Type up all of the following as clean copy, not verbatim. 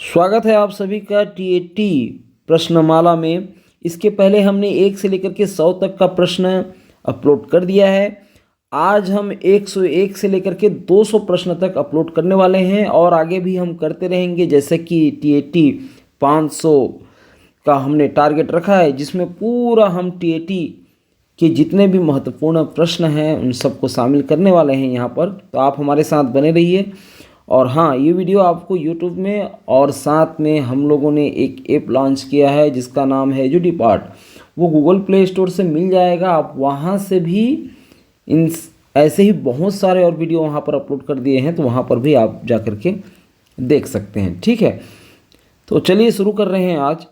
स्वागत है आप सभी का टीएटी प्रश्नमाला में। इसके पहले हमने 1 से लेकर के 100 तक का प्रश्न अपलोड कर दिया है। आज हम 101 से लेकर के 200 प्रश्न तक अपलोड करने वाले हैं और आगे भी हम करते रहेंगे। जैसे कि टीएटी 500 का हमने टारगेट रखा है, जिसमें पूरा हम टीएटी के जितने भी महत्वपूर्ण प्रश्न हैं उन सबको शामिल करने वाले हैं यहाँ पर। तो आप हमारे साथ बने रहिए। और हाँ, ये वीडियो आपको YouTube में और साथ में हम लोगों ने एक ऐप लॉन्च किया है जिसका नाम है एजुडीपार्ट। वो गूगल प्ले स्टोर से मिल जाएगा, आप वहाँ से भी इन ऐसे ही बहुत सारे और वीडियो वहाँ पर अपलोड कर दिए हैं, तो वहाँ पर भी आप जा कर के देख सकते हैं। ठीक है, तो चलिए शुरू कर रहे हैं। आज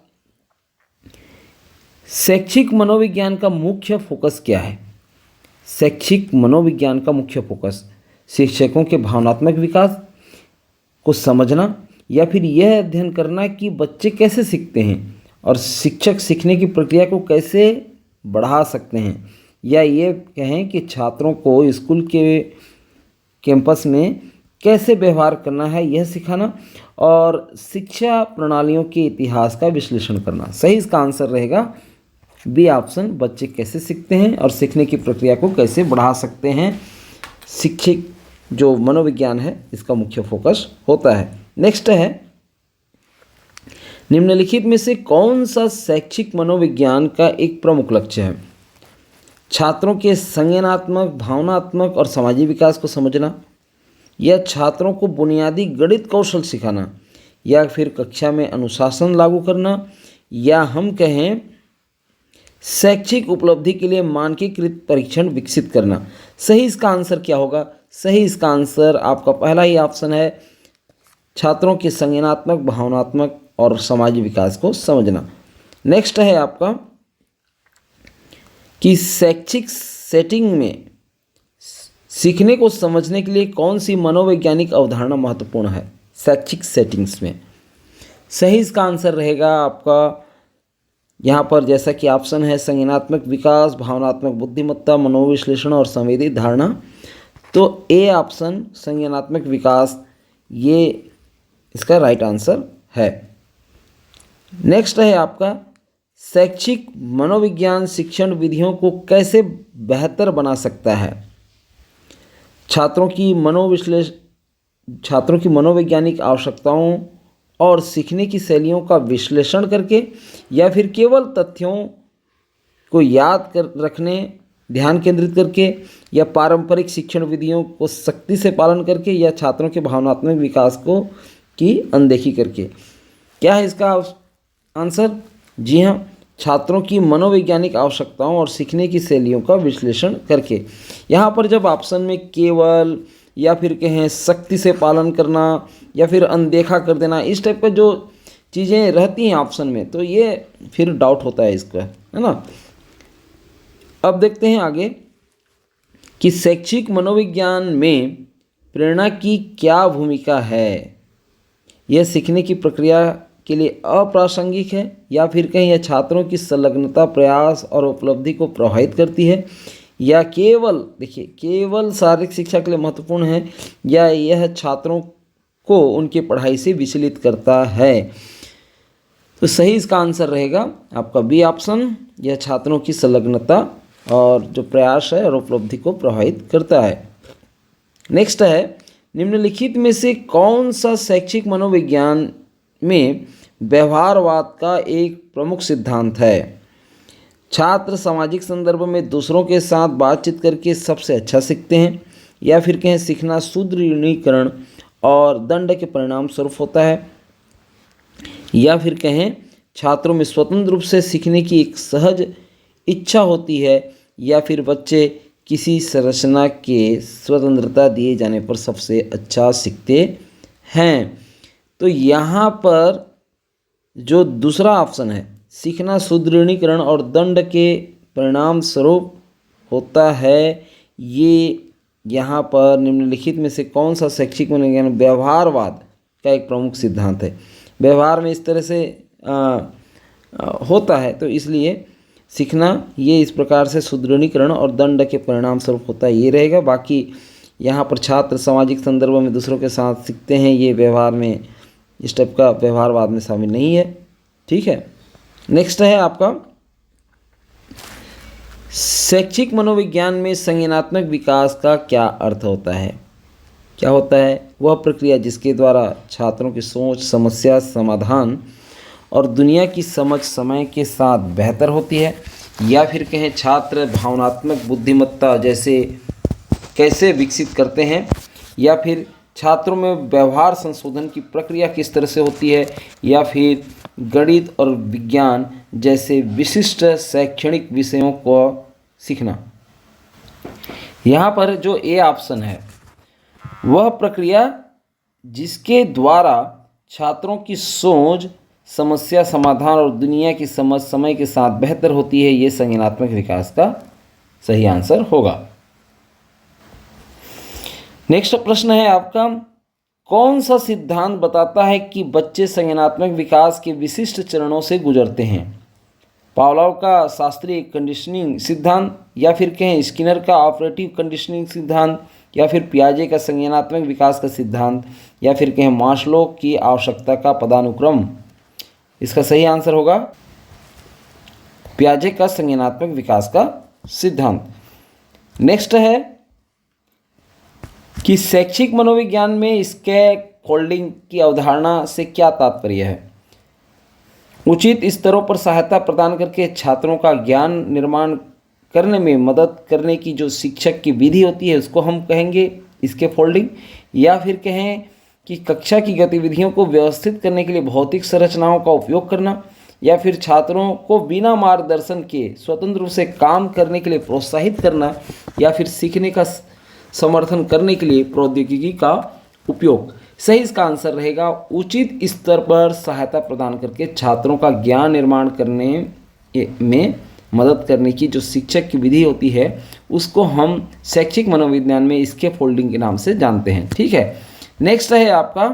शैक्षिक मनोविज्ञान का मुख्य फोकस क्या है? शैक्षिक मनोविज्ञान का मुख्य फोकस शिक्षकों के भावनात्मक विकास को समझना, या फिर यह अध्ययन करना कि बच्चे कैसे सीखते हैं और शिक्षक सीखने की प्रक्रिया को कैसे बढ़ा सकते हैं, या ये कहें कि छात्रों को स्कूल के कैंपस में कैसे व्यवहार करना है यह सिखाना, और शिक्षा प्रणालियों के इतिहास का विश्लेषण करना। सही इसका आंसर रहेगा बी ऑप्शन, बच्चे कैसे सीखते हैं और सीखने की प्रक्रिया को कैसे बढ़ा सकते हैं। शिक्षक जो मनोविज्ञान है इसका मुख्य फोकस होता है। नेक्स्ट है, निम्नलिखित में से कौन सा शैक्षिक मनोविज्ञान का एक प्रमुख लक्ष्य है? छात्रों के संज्ञानात्मक, भावनात्मक और सामाजिक विकास को समझना, या छात्रों को बुनियादी गणित कौशल सिखाना, या फिर कक्षा में अनुशासन लागू करना, या हम कहें शैक्षिक उपलब्धि के लिए मानकीकृत परीक्षण विकसित करना। सही इसका आंसर क्या होगा? सही इसका आंसर आपका पहला ही ऑप्शन है, छात्रों के संज्ञानात्मक, भावनात्मक और सामाजिक विकास को समझना। नेक्स्ट है आपका कि शैक्षिक सेटिंग में सीखने को समझने के लिए कौन सी मनोवैज्ञानिक अवधारणा महत्वपूर्ण है? शैक्षिक सेटिंग्स में सही इसका आंसर रहेगा आपका यहाँ पर, जैसा कि ऑप्शन है संज्ञानात्मक विकास, भावनात्मक बुद्धिमत्ता, मनोविश्लेषण और संवेदी धारणा। तो ए ऑप्शन संज्ञानात्मक विकास, ये इसका राइट आंसर है। नेक्स्ट है आपका, शैक्षिक मनोविज्ञान शिक्षण विधियों को कैसे बेहतर बना सकता है? छात्रों की मनोवैज्ञानिक आवश्यकताओं और सीखने की शैलियों का विश्लेषण करके, या फिर केवल तथ्यों को याद कर रखने ध्यान केंद्रित करके, या पारंपरिक शिक्षण विधियों को सख्ती से पालन करके, या छात्रों के भावनात्मक विकास को की अनदेखी करके। क्या है इसका आंसर? जी हाँ, छात्रों की मनोवैज्ञानिक आवश्यकताओं और सीखने की शैलियों का विश्लेषण करके। यहाँ पर जब ऑप्शन में केवल, या फिर कहें सख्ती से पालन करना, या फिर अनदेखा कर देना, इस टाइप का जो चीज़ें रहती हैं ऑप्शन में, तो ये फिर डाउट होता है इसका, है ना। अब देखते हैं आगे कि शैक्षिक मनोविज्ञान में प्रेरणा की क्या भूमिका है? यह सीखने की प्रक्रिया के लिए अप्रासंगिक है, या फिर कहीं यह छात्रों की संलग्नता, प्रयास और उपलब्धि को प्रभावित करती है, या केवल देखिए केवल शारीरिक शिक्षा के लिए महत्वपूर्ण है, या यह छात्रों को उनकी पढ़ाई से विचलित करता है? तो सही इसका आंसर रहेगा आपका बी ऑप्शन, यह छात्रों की संलग्नता और जो प्रयास है और उपलब्धि को प्रभावित करता है। नेक्स्ट है, निम्नलिखित में से कौन सा शैक्षिक मनोविज्ञान में व्यवहारवाद का एक प्रमुख सिद्धांत है? छात्र सामाजिक संदर्भ में दूसरों के साथ बातचीत करके सबसे अच्छा सीखते हैं, या फिर कहें सीखना सुदृढ़ीकरण और दंड के परिणाम स्वरूप होता है, या फिर कहें छात्रों में स्वतंत्र रूप से सीखने की एक सहज इच्छा होती है, या फिर बच्चे किसी संरचना के स्वतंत्रता दिए जाने पर सबसे अच्छा सीखते हैं। तो यहाँ पर जो दूसरा ऑप्शन है, सीखना सुदृढ़ीकरण और दंड के परिणाम स्वरूप होता है, ये यहाँ पर निम्नलिखित में से कौन सा शैक्षिक मनोविज्ञान व्यवहारवाद का एक प्रमुख सिद्धांत है? व्यवहार में इस तरह से होता है, तो इसलिए सीखना ये इस प्रकार से सुदृढ़ीकरण और दंड के परिणाम स्वरूप होता है, ये रहेगा। बाकी यहाँ पर छात्र सामाजिक संदर्भ में दूसरों के साथ सीखते हैं, ये व्यवहार में इस टाइप का व्यवहारवाद में शामिल नहीं है। ठीक है, नेक्स्ट है आपका शैक्षिक मनोविज्ञान में संज्ञानात्मक विकास का क्या अर्थ होता है। क्या होता है? वह प्रक्रिया जिसके द्वारा छात्रों की सोच, समस्या समाधान और दुनिया की समझ समय के साथ बेहतर होती है, या फिर कहें छात्र भावनात्मक बुद्धिमत्ता जैसे कैसे विकसित करते हैं, या फिर छात्रों में व्यवहार संशोधन की प्रक्रिया किस तरह से होती है, या फिर गणित और विज्ञान जैसे विशिष्ट शैक्षणिक विषयों को सीखना। यहाँ पर जो ए ऑप्शन है वह प्रक्रिया जिसके द्वारा छात्रों की सोच, समस्या समाधान और दुनिया की समझ समय के साथ बेहतर होती है, ये संज्ञानात्मक विकास का सही आंसर होगा। नेक्स्ट प्रश्न है आपका, कौन सा सिद्धांत बताता है कि बच्चे संज्ञानात्मक विकास के विशिष्ट चरणों से गुजरते हैं? पावलोव का शास्त्रीय कंडीशनिंग सिद्धांत, या फिर कहें स्किनर का ऑपरेटिव कंडीशनिंग सिद्धांत, या फिर पियाजे का संज्ञानात्मक विकास का सिद्धांत, या फिर कहें मास्लो की आवश्यकता का पदानुक्रम। इसका सही आंसर होगा पियाजे का संज्ञानात्मक विकास का सिद्धांत। नेक्स्ट है कि शैक्षिक मनोविज्ञान में इसके फोल्डिंग की अवधारणा से क्या तात्पर्य है? उचित स्तरों पर सहायता प्रदान करके छात्रों का ज्ञान निर्माण करने में मदद करने की जो शिक्षक की विधि होती है उसको हम कहेंगे इसके फोल्डिंग, या फिर कहें कि कक्षा की गतिविधियों को व्यवस्थित करने के लिए भौतिक संरचनाओं का उपयोग करना, या फिर छात्रों को बिना मार्गदर्शन के स्वतंत्र रूप से काम करने के लिए प्रोत्साहित करना, या फिर सीखने का समर्थन करने के लिए प्रौद्योगिकी का उपयोग। सही इसका आंसर रहेगा उचित स्तर पर सहायता प्रदान करके छात्रों का ज्ञान निर्माण करने में मदद करने की जो शिक्षक की विधि होती है उसको हम शैक्षिक मनोविज्ञान में इसके फोल्डिंग के नाम से जानते हैं। ठीक है, नेक्स्ट है आपका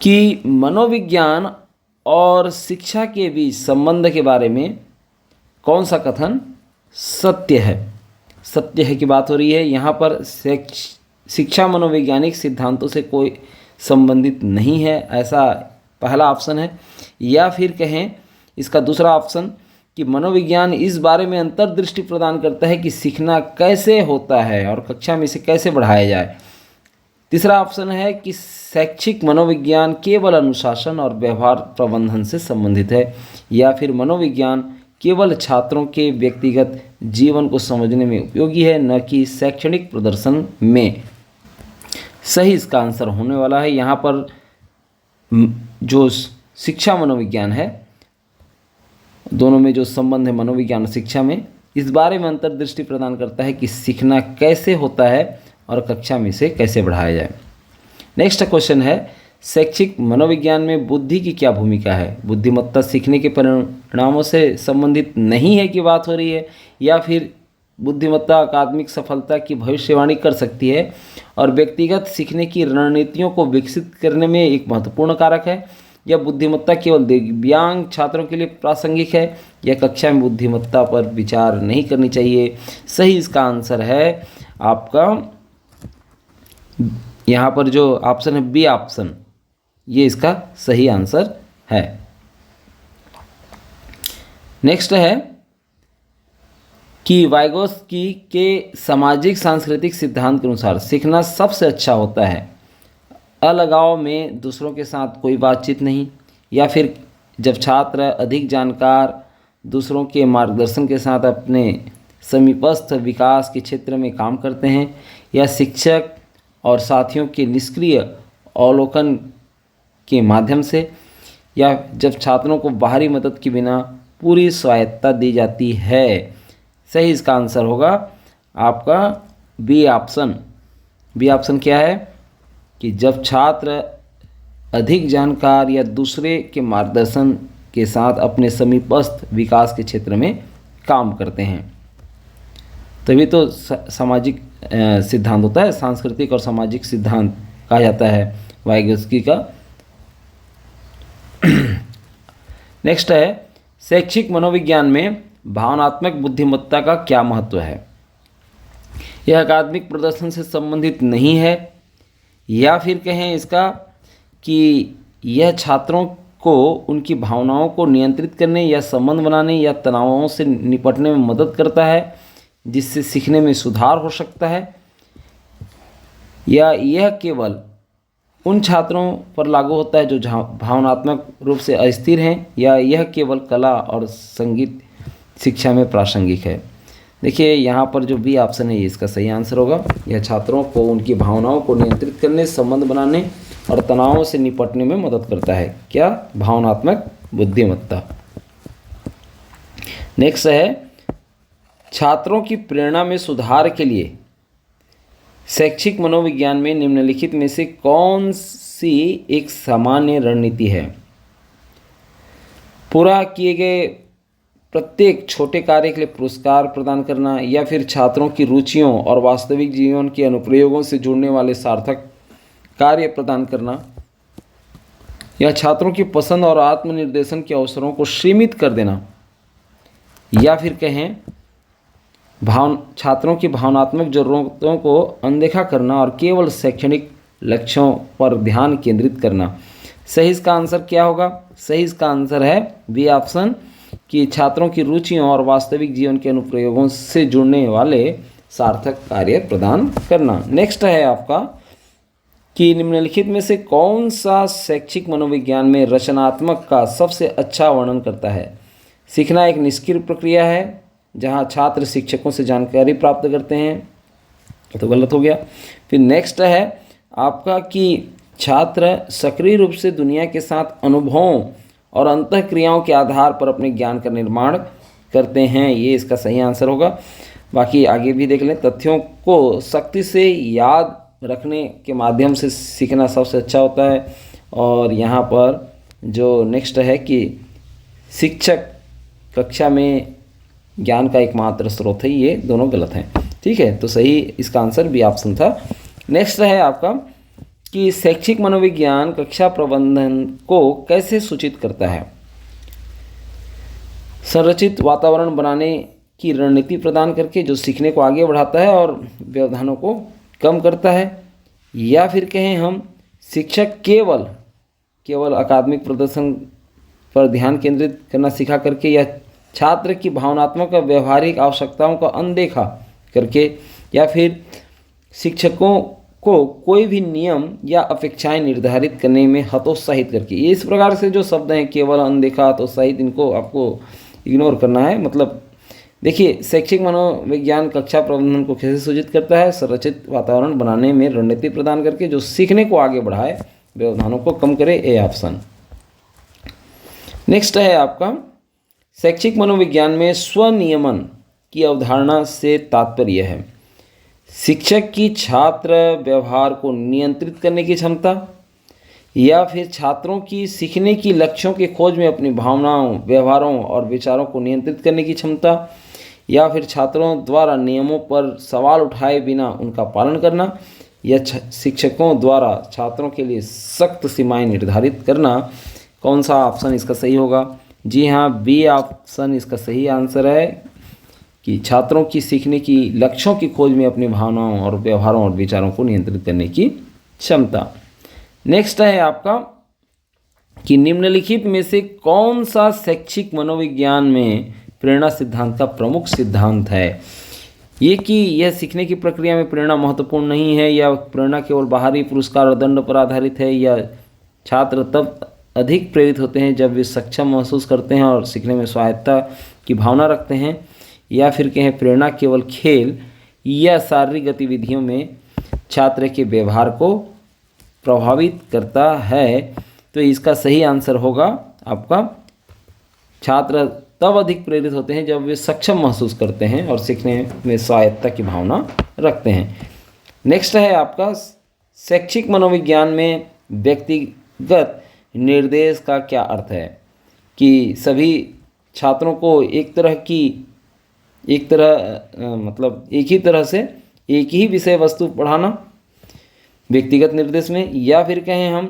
कि मनोविज्ञान और शिक्षा के बीच संबंध के बारे में कौन सा कथन सत्य है? सत्य है की बात हो रही है। यहाँ पर शिक्षा मनोवैज्ञानिक सिद्धांतों से कोई संबंधित नहीं है, ऐसा पहला ऑप्शन है। या फिर कहें इसका दूसरा ऑप्शन कि मनोविज्ञान इस बारे में अंतर्दृष्टि प्रदान करता है कि सीखना कैसे होता है और कक्षा में इसे कैसे बढ़ाया जाए। तीसरा ऑप्शन है कि शैक्षिक मनोविज्ञान केवल अनुशासन और व्यवहार प्रबंधन से संबंधित है, या फिर मनोविज्ञान केवल छात्रों के व्यक्तिगत जीवन को समझने में उपयोगी है, न कि शैक्षणिक प्रदर्शन में। सही इसका आंसर होने वाला है। यहाँ पर जो शिक्षा मनोविज्ञान है, दोनों में जो संबंध है मनोविज्ञान और शिक्षा में, इस बारे में अंतर्दृष्टि प्रदान करता है कि सीखना कैसे होता है और कक्षा में इसे कैसे बढ़ाया जाए। नेक्स्ट क्वेश्चन है, शैक्षिक मनोविज्ञान में बुद्धि की क्या भूमिका है? बुद्धिमत्ता सीखने के परिणामों से संबंधित नहीं है कि बात हो रही है, या फिर बुद्धिमत्ता अकादमिक सफलता की भविष्यवाणी कर सकती है और व्यक्तिगत सीखने की रणनीतियों को विकसित करने में एक महत्वपूर्ण कारक है, या बुद्धिमत्ता केवल दिव्यांग छात्रों के लिए प्रासंगिक है, या कक्षा में बुद्धिमत्ता पर विचार नहीं करनी चाहिए। सही इसका आंसर है आपका यहाँ पर जो ऑप्शन है बी ऑप्शन, ये इसका सही आंसर है। नेक्स्ट है कि वाइगोत्स्की के सामाजिक सांस्कृतिक सिद्धांत के अनुसार सीखना सबसे अच्छा होता है अलगाव में, दूसरों के साथ कोई बातचीत नहीं, या फिर जब छात्र अधिक जानकार दूसरों के मार्गदर्शन के साथ अपने समीपस्थ विकास के क्षेत्र में काम करते हैं, या शिक्षक और साथियों के निष्क्रिय अवलोकन के माध्यम से, या जब छात्रों को बाहरी मदद के बिना पूरी स्वायत्तता दी जाती है। सही इसका आंसर होगा आपका बी ऑप्शन। बी ऑप्शन क्या है कि जब छात्र अधिक जानकार या दूसरे के मार्गदर्शन के साथ अपने समीपस्थ विकास के क्षेत्र में काम करते हैं, तभी तो सामाजिक सिद्धांत होता है, सांस्कृतिक और सामाजिक सिद्धांत कहा जाता है वाइगोत्स्की का। नेक्स्ट है, शैक्षिक मनोविज्ञान में भावनात्मक बुद्धिमत्ता का क्या महत्व है? यह अकादमिक प्रदर्शन से संबंधित नहीं है, या फिर कहें इसका कि यह छात्रों को उनकी भावनाओं को नियंत्रित करने या संबंध बनाने या तनावों से निपटने में मदद करता है, जिससे सीखने में सुधार हो सकता है, या यह केवल उन छात्रों पर लागू होता है जो भावनात्मक रूप से अस्थिर हैं, या यह केवल कला और संगीत शिक्षा में प्रासंगिक है। देखिए यहाँ पर जो बी ऑप्शन है ये इसका सही आंसर होगा। यह छात्रों को उनकी भावनाओं को नियंत्रित करने, संबंध बनाने और तनावों से निपटने में मदद करता है। क्या? भावनात्मक बुद्धिमत्ता। नेक्स्ट है, छात्रों की प्रेरणा में सुधार के लिए शैक्षिक मनोविज्ञान में निम्नलिखित में से कौन सी एक सामान्य रणनीति है? पूरा किए गए प्रत्येक छोटे कार्य के लिए पुरस्कार प्रदान करना, या फिर छात्रों की रुचियों और वास्तविक जीवन के अनुप्रयोगों से जुड़ने वाले सार्थक कार्य प्रदान करना, या छात्रों की पसंद और आत्मनिर्देशन के अवसरों को सीमित कर देना, या फिर कहें छात्रों की भावनात्मक जरूरतों को अनदेखा करना और केवल शैक्षणिक लक्ष्यों पर ध्यान केंद्रित करना। सही इसका आंसर क्या होगा? सही इसका आंसर है बी ऑप्शन, कि छात्रों की रुचियों और वास्तविक जीवन के अनुप्रयोगों से जुड़ने वाले सार्थक कार्य प्रदान करना। नेक्स्ट है आपका कि निम्नलिखित में से कौन सा शैक्षिक मनोविज्ञान में रचनात्मक का सबसे अच्छा वर्णन करता है? सीखना एक निष्क्रिय प्रक्रिया है जहां छात्र शिक्षकों से जानकारी प्राप्त करते हैं, तो गलत हो गया। फिर नेक्स्ट है आपका कि छात्र सक्रिय रूप से दुनिया के साथ अनुभवों और अंतःक्रियाओं के आधार पर अपने ज्ञान का निर्माण करते हैं, ये इसका सही आंसर होगा। बाकी आगे भी देख लें। तथ्यों को सख्ती से याद रखने के माध्यम से सीखना सबसे अच्छा होता है। और यहाँ पर जो नेक्स्ट है कि शिक्षक कक्षा में ज्ञान का एकमात्र स्रोत है, ये दोनों गलत हैं। ठीक है, तो सही इसका आंसर बी ऑप्शन था। नेक्स्ट है आपका कि शैक्षिक मनोविज्ञान कक्षा प्रबंधन को कैसे सूचित करता है? संरचित वातावरण बनाने की रणनीति प्रदान करके, जो सीखने को आगे बढ़ाता है और व्यवधानों को कम करता है, या फिर कहें हम शिक्षक केवल अकादमिक प्रदर्शन पर ध्यान केंद्रित करना सिखा करके, या छात्र की भावनात्मक और व्यवहारिक आवश्यकताओं का अनदेखा करके, या फिर शिक्षकों को कोई भी नियम या अपेक्षाएं निर्धारित करने में हतोत्साहित करके। ये इस प्रकार से जो शब्द हैं केवल, अनदेखा, हतोत्साहित, इनको आपको इग्नोर करना है। मतलब देखिए, शैक्षिक मनोविज्ञान कक्षा प्रबंधन को कैसे सूचित करता है? संरचित वातावरण बनाने में रणनीति प्रदान करके, जो सीखने को आगे बढ़ाए, व्यवधानों को कम करे, ए ऑप्शन। नेक्स्ट है आपका शैक्षिक मनोविज्ञान में स्वनियमन की अवधारणा से तात्पर्य है शिक्षक की छात्र व्यवहार को नियंत्रित करने की क्षमता, या फिर छात्रों की सीखने की लक्ष्यों की खोज में अपनी भावनाओं, व्यवहारों और विचारों को नियंत्रित करने की क्षमता, या फिर छात्रों द्वारा नियमों पर सवाल उठाए बिना उनका पालन करना, या शिक्षकों द्वारा छात्रों के लिए सख्त सीमाएं निर्धारित करना। कौन सा ऑप्शन इसका सही होगा? जी हाँ, बी ऑप्शन इसका सही आंसर है कि छात्रों की सीखने की लक्ष्यों की खोज में अपनी भावनाओं और व्यवहारों और विचारों को नियंत्रित करने की क्षमता। नेक्स्ट है आपका कि निम्नलिखित में से कौन सा शैक्षिक मनोविज्ञान में प्रेरणा सिद्धांत का प्रमुख सिद्धांत है? ये कि यह सीखने की प्रक्रिया में प्रेरणा महत्वपूर्ण नहीं है, या प्रेरणा केवल बाहरी पुरस्कार और दंड पर आधारित है, या छात्र तब अधिक प्रेरित होते हैं जब वे सक्षम महसूस करते हैं और सीखने में स्वायत्ता की भावना रखते हैं, या फिर कहें प्रेरणा केवल खेल या शारीरिक गतिविधियों में छात्र के व्यवहार को प्रभावित करता है। तो इसका सही आंसर होगा आपका छात्र तब अधिक प्रेरित होते हैं जब वे सक्षम महसूस करते हैं और सीखने में स्वायत्ता की भावना रखते हैं। नेक्स्ट है आपका शैक्षिक मनोविज्ञान में व्यक्तिगत निर्देश का क्या अर्थ है? कि सभी छात्रों को एक ही तरह से एक ही विषय वस्तु पढ़ाना व्यक्तिगत निर्देश में, या फिर कहें हम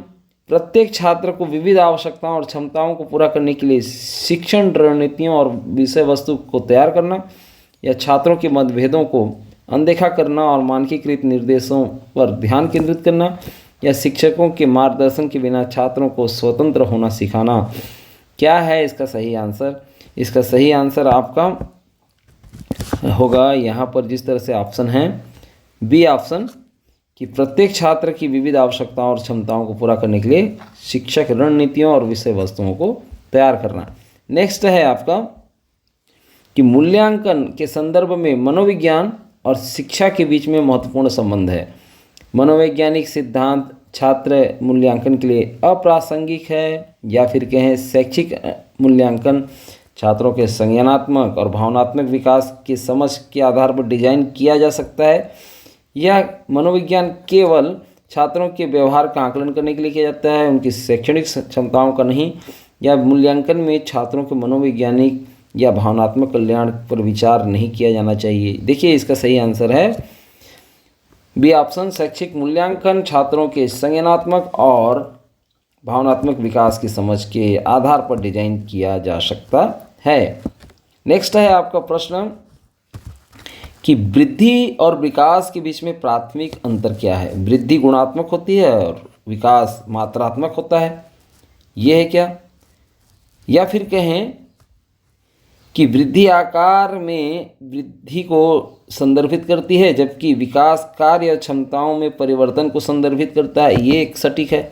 प्रत्येक छात्र को विविध आवश्यकताओं और क्षमताओं को पूरा करने के लिए शिक्षण रणनीतियों और विषय वस्तु को तैयार करना, या छात्रों के मतभेदों को अनदेखा करना और मानकीकृत निर्देशों पर ध्यान केंद्रित करना, या शिक्षकों के मार्गदर्शन के बिना छात्रों को स्वतंत्र होना सिखाना। क्या है इसका सही आंसर? इसका सही आंसर आपका होगा यहाँ पर जिस तरह से ऑप्शन है बी ऑप्शन, कि प्रत्येक छात्र की विविध आवश्यकताओं और क्षमताओं को पूरा करने के लिए शिक्षक रणनीतियों और विषय वस्तुओं को तैयार करना। नेक्स्ट है आपका कि मूल्यांकन के संदर्भ में मनोविज्ञान और शिक्षा के बीच में महत्वपूर्ण संबंध है। मनोवैज्ञानिक सिद्धांत छात्र मूल्यांकन के लिए अप्रासंगिक है, या फिर कहें शैक्षिक मूल्यांकन छात्रों के संज्ञानात्मक और भावनात्मक विकास की समझ के आधार पर डिजाइन किया जा सकता है, या मनोविज्ञान केवल छात्रों के व्यवहार का आकलन करने के लिए किया जाता है, उनकी शैक्षणिक क्षमताओं का नहीं, या मूल्यांकन में छात्रों के मनोवैज्ञानिक या भावनात्मक कल्याण पर विचार नहीं किया जाना चाहिए। देखिए इसका सही आंसर है बी ऑप्शन, शैक्षिक मूल्यांकन छात्रों के संज्ञानात्मक और भावनात्मक विकास की समझ के आधार पर डिजाइन किया जा सकता है। नेक्स्ट है आपका प्रश्न कि वृद्धि और विकास के बीच में प्राथमिक अंतर क्या है? वृद्धि गुणात्मक होती है और विकास मात्रात्मक होता है, ये है क्या? या फिर कहें कि वृद्धि आकार में वृद्धि को संदर्भित करती है, जबकि विकास कार्य और क्षमताओं में परिवर्तन को संदर्भित करता है, ये एक सटीक है।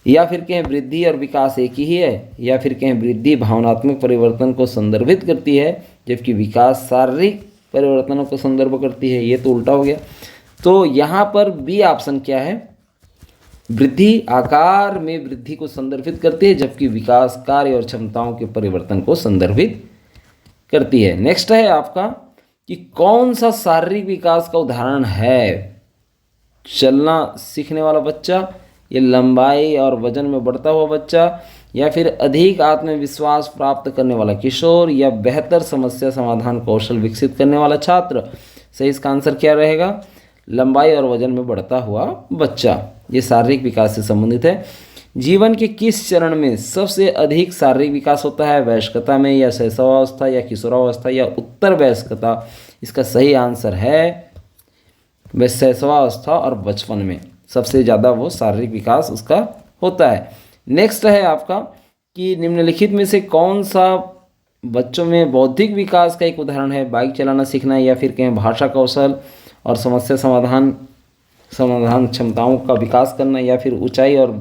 या फिर कहें वृद्धि और विकास एक ही है, या फिर कहें वृद्धि भावनात्मक परिवर्तन को संदर्भित करती है जबकि विकास शारीरिक परिवर्तनों को संदर्भ करती है, ये तो उल्टा हो गया। तो यहाँ पर बी ऑप्शन क्या है? वृद्धि आकार में वृद्धि को संदर्भित करती है जबकि विकास कार्य और क्षमताओं के परिवर्तन को संदर्भित करती है। नेक्स्ट है आपका कि कौन सा शारीरिक विकास का उदाहरण है? चलना सीखने वाला बच्चा, ये लंबाई और वजन में बढ़ता हुआ बच्चा, या फिर अधिक आत्मविश्वास प्राप्त करने वाला किशोर, या बेहतर समस्या समाधान कौशल विकसित करने वाला छात्र। सही इसका आंसर क्या रहेगा? लंबाई और वजन में बढ़ता हुआ बच्चा, ये शारीरिक विकास से संबंधित है। जीवन के किस चरण में सबसे अधिक शारीरिक विकास होता है? वयस्कता में, या शैशवावस्था, या किशोरावस्था, या उत्तर वयस्कता? इसका सही आंसर है शैशवावस्था और बचपन में सबसे ज़्यादा वो शारीरिक विकास उसका होता है। नेक्स्ट है आपका कि निम्नलिखित में से कौन सा बच्चों में बौद्धिक विकास का एक उदाहरण है? बाइक चलाना सीखना, या फिर कहें भाषा कौशल और समस्या समाधान क्षमताओं का विकास करना, या फिर ऊंचाई और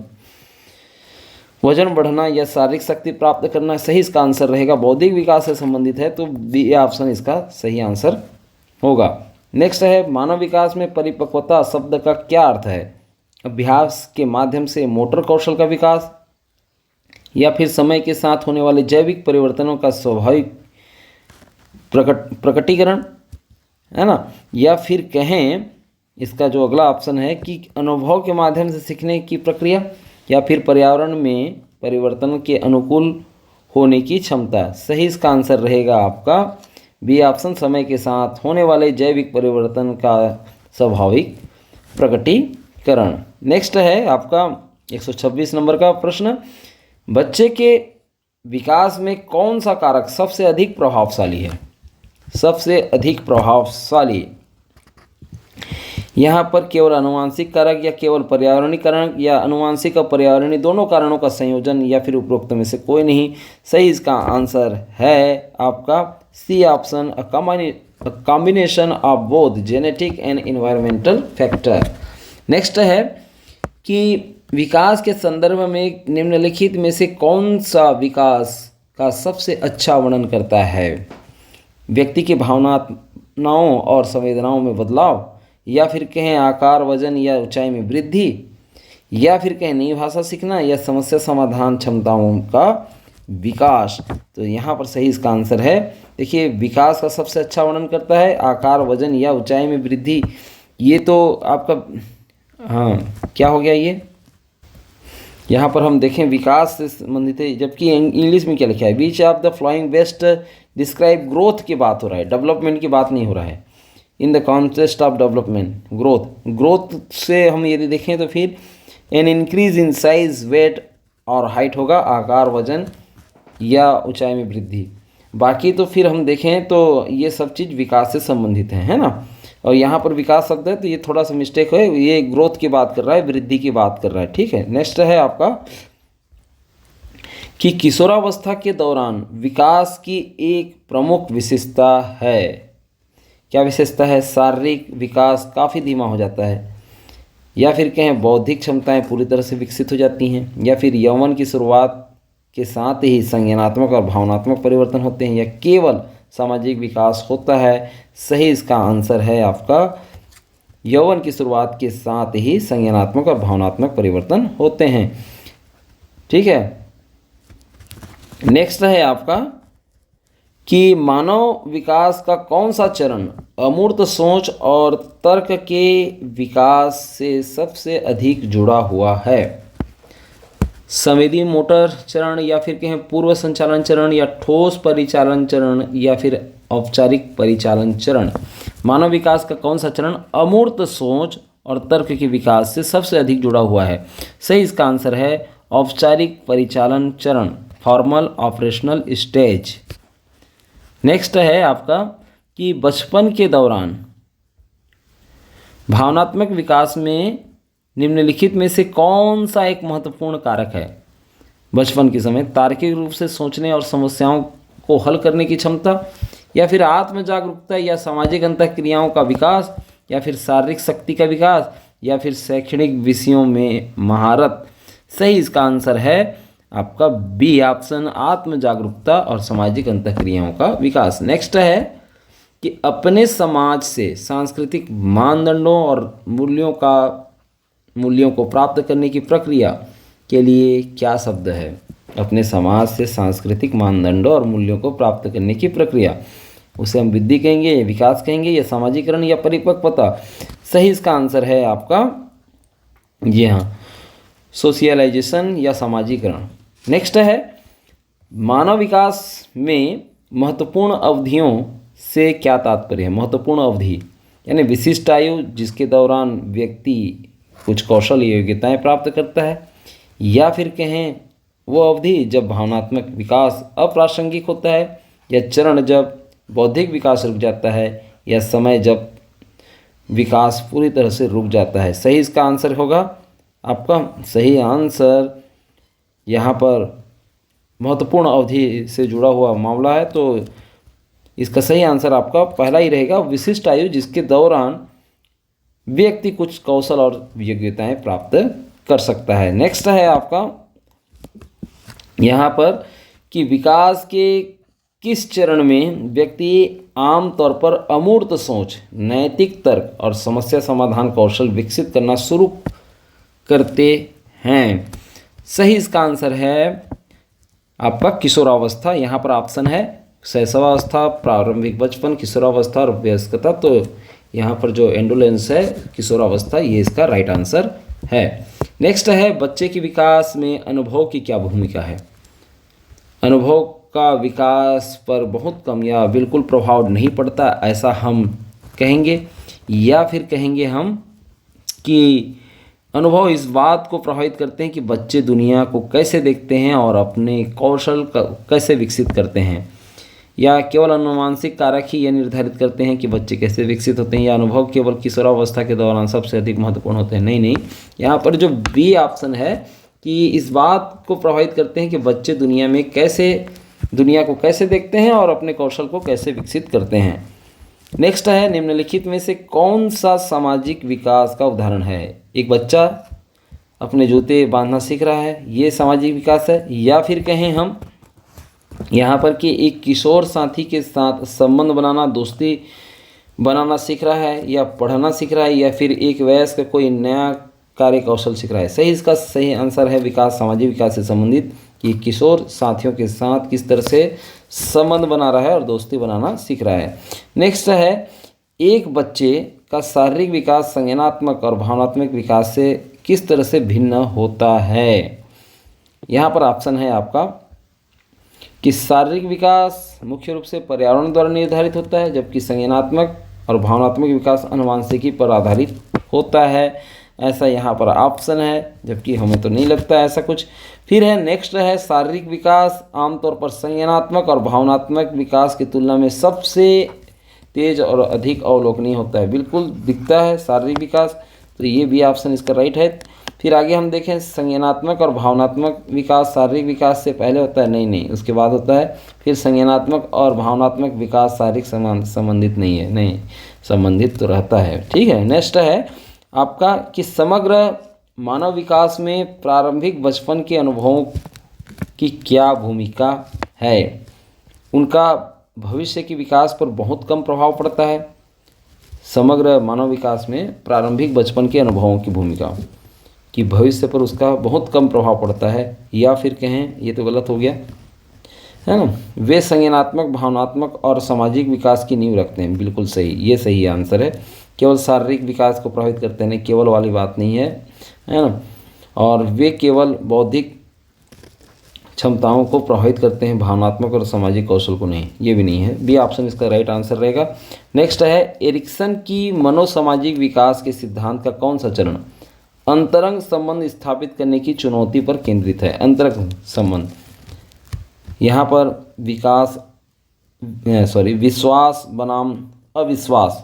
वजन बढ़ना, या शारीरिक शक्ति प्राप्त करना। सही इसका आंसर रहेगा बौद्धिक विकास से संबंधित है, तो बी ऑप्शन इसका सही आंसर होगा। नेक्स्ट है मानव विकास में परिपक्वता शब्द का क्या अर्थ है? अभ्यास के माध्यम से मोटर कौशल का विकास, या फिर समय के साथ होने वाले जैविक परिवर्तनों का स्वाभाविक प्रकटीकरण, है ना? या फिर कहें इसका जो अगला ऑप्शन है कि अनुभव के माध्यम से सीखने की प्रक्रिया, या फिर पर्यावरण में परिवर्तन के अनुकूल होने की क्षमता। सही इसका आंसर रहेगा आपका बी ऑप्शन, समय के साथ होने वाले जैविक परिवर्तन का स्वाभाविक प्रकटीकरण। नेक्स्ट है आपका 126 नंबर का प्रश्न, बच्चे के विकास में कौन सा कारक सबसे अधिक प्रभावशाली है? सबसे अधिक प्रभावशाली यहाँ पर केवल अनुवांशिक कारक, या केवल पर्यावरणीय कारक, या अनुवांशिक और पर्यावरणीय दोनों कारणों का संयोजन, या फिर उपरोक्त में से कोई नहीं। सही इसका आंसर है आपका C option, a combination of both genetic and environmental factor. Next है कि विकास के संदर्भ में निम्नलिखित में से कौन सा विकास का सबसे अच्छा वर्णन करता है? व्यक्ति की भावनाओं और संवेदनाओं में बदलाव, या फिर कहें आकार वजन या ऊंचाई में वृद्धि, या फिर कहें नई भाषा सीखना, या समस्या समाधान क्षमताओं का विकास। तो यहाँ पर सही इसका आंसर है, देखिए विकास का सबसे अच्छा वर्णन करता है आकार वजन या ऊंचाई में वृद्धि। ये तो आपका क्या हो गया? ये यहाँ पर हम देखें विकास से संबंधित है, जबकि इंग्लिश में क्या लिखा है? Which of the following best describe growth की बात हो रहा है, डेवलपमेंट की बात नहीं हो रहा है। In the contest of development growth से हम यदि देखें तो फिर an increase in size weight और हाइट होगा, आकार वजन या ऊंचाई में वृद्धि। बाकी तो फिर हम देखें तो ये सब चीज़ विकास से संबंधित है ना। और यहाँ पर विकास शब्द है तो ये थोड़ा सा मिस्टेक है, ये ग्रोथ की बात कर रहा है, वृद्धि की बात कर रहा है। ठीक है, नेक्स्ट है आपका कि किशोरावस्था के दौरान विकास की एक प्रमुख विशेषता है। क्या विशेषता है? शारीरिक विकास काफ़ी धीमा हो जाता है, या फिर कहें बौद्धिक क्षमताएं पूरी तरह से विकसित हो जाती हैं, या फिर यौवन की शुरुआत के साथ ही संज्ञानात्मक और भावनात्मक परिवर्तन होते हैं, या केवल सामाजिक विकास होता है। सही इसका आंसर है आपका यौवन की शुरुआत के साथ ही संज्ञानात्मक और भावनात्मक परिवर्तन होते हैं। ठीक है, नेक्स्ट है आपका कि मानव विकास का कौन सा चरण अमूर्त सोच और तर्क के विकास से सबसे अधिक जुड़ा हुआ है? संवेदी मोटर चरण, या फिर कहें पूर्व संचालन चरण, या ठोस परिचालन चरण, या फिर औपचारिक परिचालन चरण। मानव विकास का कौन सा चरण अमूर्त सोच और तर्क के विकास से सबसे अधिक जुड़ा हुआ है? सही इसका आंसर है औपचारिक परिचालन चरण, फॉर्मल ऑपरेशनल स्टेज। नेक्स्ट है आपका कि बचपन के दौरान भावनात्मक विकास में निम्नलिखित में से कौन सा एक महत्वपूर्ण कारक है? बचपन के समय तार्किक रूप से सोचने और समस्याओं को हल करने की क्षमता, या फिर आत्म जागरूकता, या सामाजिक अंतःक्रियाओं का विकास, या फिर शारीरिक शक्ति का विकास, या फिर शैक्षणिक विषयों में महारत। सही इसका आंसर है आपका बी ऑप्शन, आत्म जागरूकता और सामाजिक अंतःक्रियाओं का विकास। नेक्स्ट है कि अपने समाज से सांस्कृतिक मानदंडों और मूल्यों को प्राप्त करने की प्रक्रिया के लिए क्या शब्द है? अपने समाज से सांस्कृतिक मानदंडों और मूल्यों को प्राप्त करने की प्रक्रिया, उसे हम वृद्धि कहेंगे, विकास कहेंगे, या सामाजिकरण, या परिपक्वता। सही इसका आंसर है आपका जी हाँ, सोशियलाइजेशन या सामाजिकरण। नेक्स्ट है मानव विकास में महत्वपूर्ण अवधियों से क्या तात्पर्य है? महत्वपूर्ण अवधि यानी विशिष्ट आयु जिसके दौरान व्यक्ति कुछ कौशल योग्यताएं प्राप्त करता है, या फिर कहें वो अवधि जब भावनात्मक विकास अप्रासंगिक होता है, या चरण जब बौद्धिक विकास रुक जाता है, या समय जब विकास पूरी तरह से रुक जाता है। सही इसका आंसर होगा आपका सही आंसर यहाँ पर महत्वपूर्ण अवधि से जुड़ा हुआ मामला है, तो इसका सही आंसर आपका पहला ही रहेगा, विशिष्ट आयु जिसके दौरान व्यक्ति कुछ कौशल और योग्यताएं प्राप्त कर सकता है। नेक्स्ट है आपका यहाँ पर कि विकास के किस चरण में व्यक्ति आमतौर पर अमूर्त सोच, नैतिक तर्क और समस्या समाधान कौशल विकसित करना शुरू करते हैं? सही इसका आंसर है आपका किशोरावस्था। यहाँ पर ऑप्शन है शैशवावस्था, प्रारंभिक बचपन, किशोरावस्था और वयस्कता। तो यहाँ पर जो एंडोलेंस है किशोरावस्था, ये इसका राइट आंसर है। नेक्स्ट है बच्चे के विकास में अनुभव की क्या भूमिका है? अनुभव का विकास पर बहुत कम या बिल्कुल प्रभाव नहीं पड़ता, ऐसा हम कहेंगे, या फिर कहेंगे हम कि अनुभव इस बात को प्रभावित करते हैं कि बच्चे दुनिया को कैसे देखते हैं और अपने कौशल कैसे विकसित करते हैं, या केवल अनुवांशिक कारक ही यह निर्धारित करते हैं कि बच्चे कैसे विकसित होते हैं, या अनुभव केवल किशोरावस्था के दौरान सबसे अधिक महत्वपूर्ण होते हैं? नहीं, यहाँ पर जो बी ऑप्शन है कि इस बात को प्रभावित करते हैं कि बच्चे दुनिया को कैसे देखते हैं और अपने कौशल को कैसे विकसित करते हैं। नेक्स्ट है निम्नलिखित में से कौन सा सामाजिक विकास का उदाहरण है? एक बच्चा अपने जूते बांधना सीख रहा है, ये सामाजिक विकास है, या फिर कहें हम यहाँ पर कि एक किशोर साथी के साथ संबंध बनाना, दोस्ती बनाना सीख रहा है, या पढ़ना सीख रहा है, या फिर एक वयस्क कोई नया कार्य कौशल सीख रहा है? सही इसका सही आंसर है विकास, सामाजिक विकास से संबंधित कि किशोर साथियों के साथ किस तरह से संबंध बना रहा है और दोस्ती बनाना सीख रहा है। नेक्स्ट है एक बच्चे का शारीरिक विकास संज्ञानात्मक और भावनात्मक विकास से किस तरह से भिन्न होता है? यहाँ पर ऑप्शन है आपका कि शारीरिक विकास मुख्य रूप से पर्यावरण द्वारा निर्धारित होता है, जबकि संज्ञानात्मक और भावनात्मक विकास आनुवंशिकी पर आधारित होता है, ऐसा यहाँ पर ऑप्शन है, जबकि हमें तो नहीं लगता ऐसा कुछ। फिर है नेक्स्ट है शारीरिक विकास आमतौर पर संज्ञानात्मक और भावनात्मक विकास की तुलना में सबसे तेज और अधिक अवलोकनीय होता है। बिल्कुल दिखता है शारीरिक विकास, तो ये भी ऑप्शन इसका राइट है। फिर आगे हम देखें संज्ञानात्मक और भावनात्मक विकास शारीरिक विकास से पहले होता है, नहीं उसके बाद होता है। फिर संज्ञानात्मक और भावनात्मक विकास शारीरिक संबंधित नहीं है, नहीं संबंधित तो रहता है। ठीक है, नेक्स्ट है आपका कि समग्र मानव विकास में प्रारंभिक बचपन के अनुभवों की क्या भूमिका है। उनका भविष्य के विकास पर बहुत कम प्रभाव पड़ता है। समग्र मानव विकास में प्रारंभिक बचपन के अनुभवों की भूमिका कि भविष्य पर उसका बहुत कम प्रभाव पड़ता है, या फिर कहें ये तो गलत हो गया है ना, वे संज्ञानात्मक भावनात्मक और सामाजिक विकास की नींव रखते हैं। बिल्कुल सही, ये सही आंसर है। केवल शारीरिक विकास को प्रभावित करते हैं, केवल वाली बात नहीं है ना, और वे केवल बौद्धिक क्षमताओं को प्रभावित करते हैं, भावनात्मक और सामाजिक कौशल को नहीं, ये भी नहीं है। बी ऑप्शन इसका राइट आंसर रहेगा। नेक्स्ट है एरिक्सन की मनोसामाजिक विकास के सिद्धांत का कौन सा चरण अंतरंग संबंध स्थापित करने की चुनौती पर केंद्रित है। अंतरंग संबंध, यहाँ पर विश्वास बनाम अविश्वास,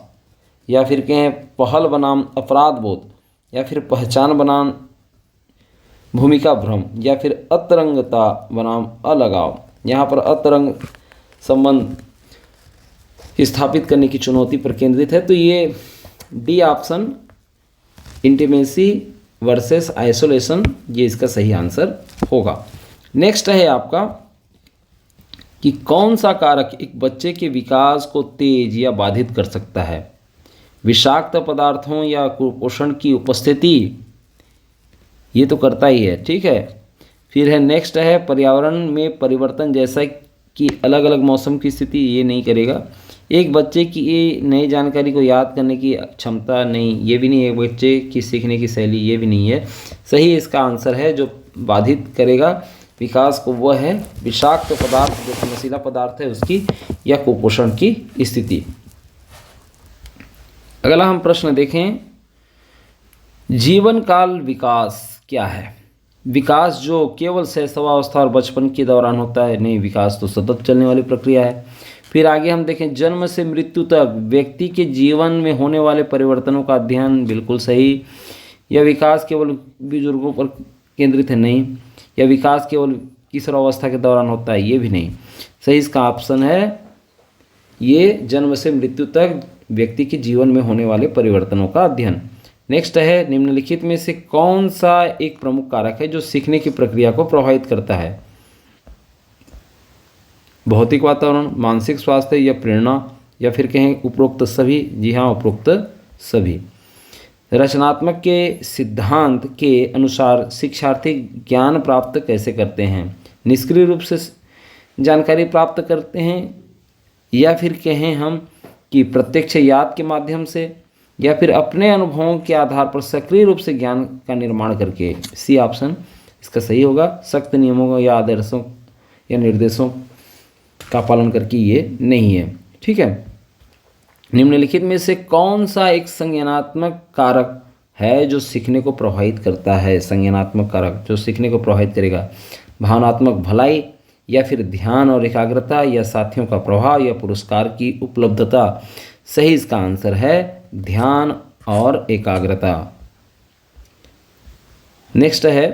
या फिर कहें पहल बनाम अपराध बोध, या फिर पहचान बनाम भूमिका भ्रम, या फिर अतरंगता बनाम अलगाव। यहाँ पर अतरंग संबंध स्थापित करने की चुनौती पर केंद्रित है, तो ये D option intimacy versus isolation, ये इसका सही आंसर होगा। नेक्स्ट है आपका कि कौन सा कारक एक बच्चे के विकास को तेज या बाधित कर सकता है। विषाक्त पदार्थों या कुपोषण की उपस्थिति, ये तो करता ही है। ठीक है, फिर है नेक्स्ट है पर्यावरण में परिवर्तन जैसा कि अलग अलग मौसम की स्थिति, ये नहीं करेगा। एक बच्चे की ये नई जानकारी को याद करने की क्षमता नहीं, ये भी नहीं है। एक बच्चे की सीखने की शैली, ये भी नहीं है। सही इसका आंसर है जो बाधित करेगा विकास को, वह है विषाक्त पदार्थ, जो नशीला पदार्थ है उसकी, या कुपोषण की स्थिति। अगला हम प्रश्न देखें, जीवन काल विकास क्या है। विकास जो केवल शैशवावस्था और बचपन के दौरान होता है, नहीं, विकास तो सतत चलने वाली प्रक्रिया है। फिर आगे हम देखें जन्म से मृत्यु तक व्यक्ति के जीवन में होने वाले परिवर्तनों का अध्ययन, बिल्कुल सही। यह विकास केवल बुजुर्गों पर केंद्रित है, नहीं। यह विकास केवल किशोरावस्था के दौरान होता है, ये भी नहीं। सही इसका ऑप्शन है ये जन्म से मृत्यु तक व्यक्ति के जीवन में होने वाले परिवर्तनों का अध्ययन। नेक्स्ट है निम्नलिखित में से कौन सा एक प्रमुख कारक है जो सीखने की प्रक्रिया को प्रभावित करता है। भौतिक वातावरण, मानसिक स्वास्थ्य, या प्रेरणा, या फिर कहें उपरोक्त सभी। जी हाँ, उपरोक्त सभी। रचनात्मक के सिद्धांत के अनुसार शिक्षार्थी ज्ञान प्राप्त कैसे करते हैं। निष्क्रिय रूप से जानकारी प्राप्त करते हैं, या फिर कहें हम कि प्रत्यक्ष याद के माध्यम से, या फिर अपने अनुभवों के आधार पर सक्रिय रूप से ज्ञान का निर्माण करके। सी ऑप्शन इसका सही होगा। सख्त नियमों या आदर्शों या निर्देशों का पालन करके ये नहीं है। ठीक है, निम्नलिखित में से कौन सा एक संज्ञानात्मक कारक है जो सीखने को प्रभावित करता है। संज्ञानात्मक कारक जो सीखने को प्रभावित करेगा। भावनात्मक भलाई, या फिर ध्यान और एकाग्रता, या साथियों का प्रभाव, या पुरस्कार की उपलब्धता। सही इसका आंसर है ध्यान और एकाग्रता। नेक्स्ट है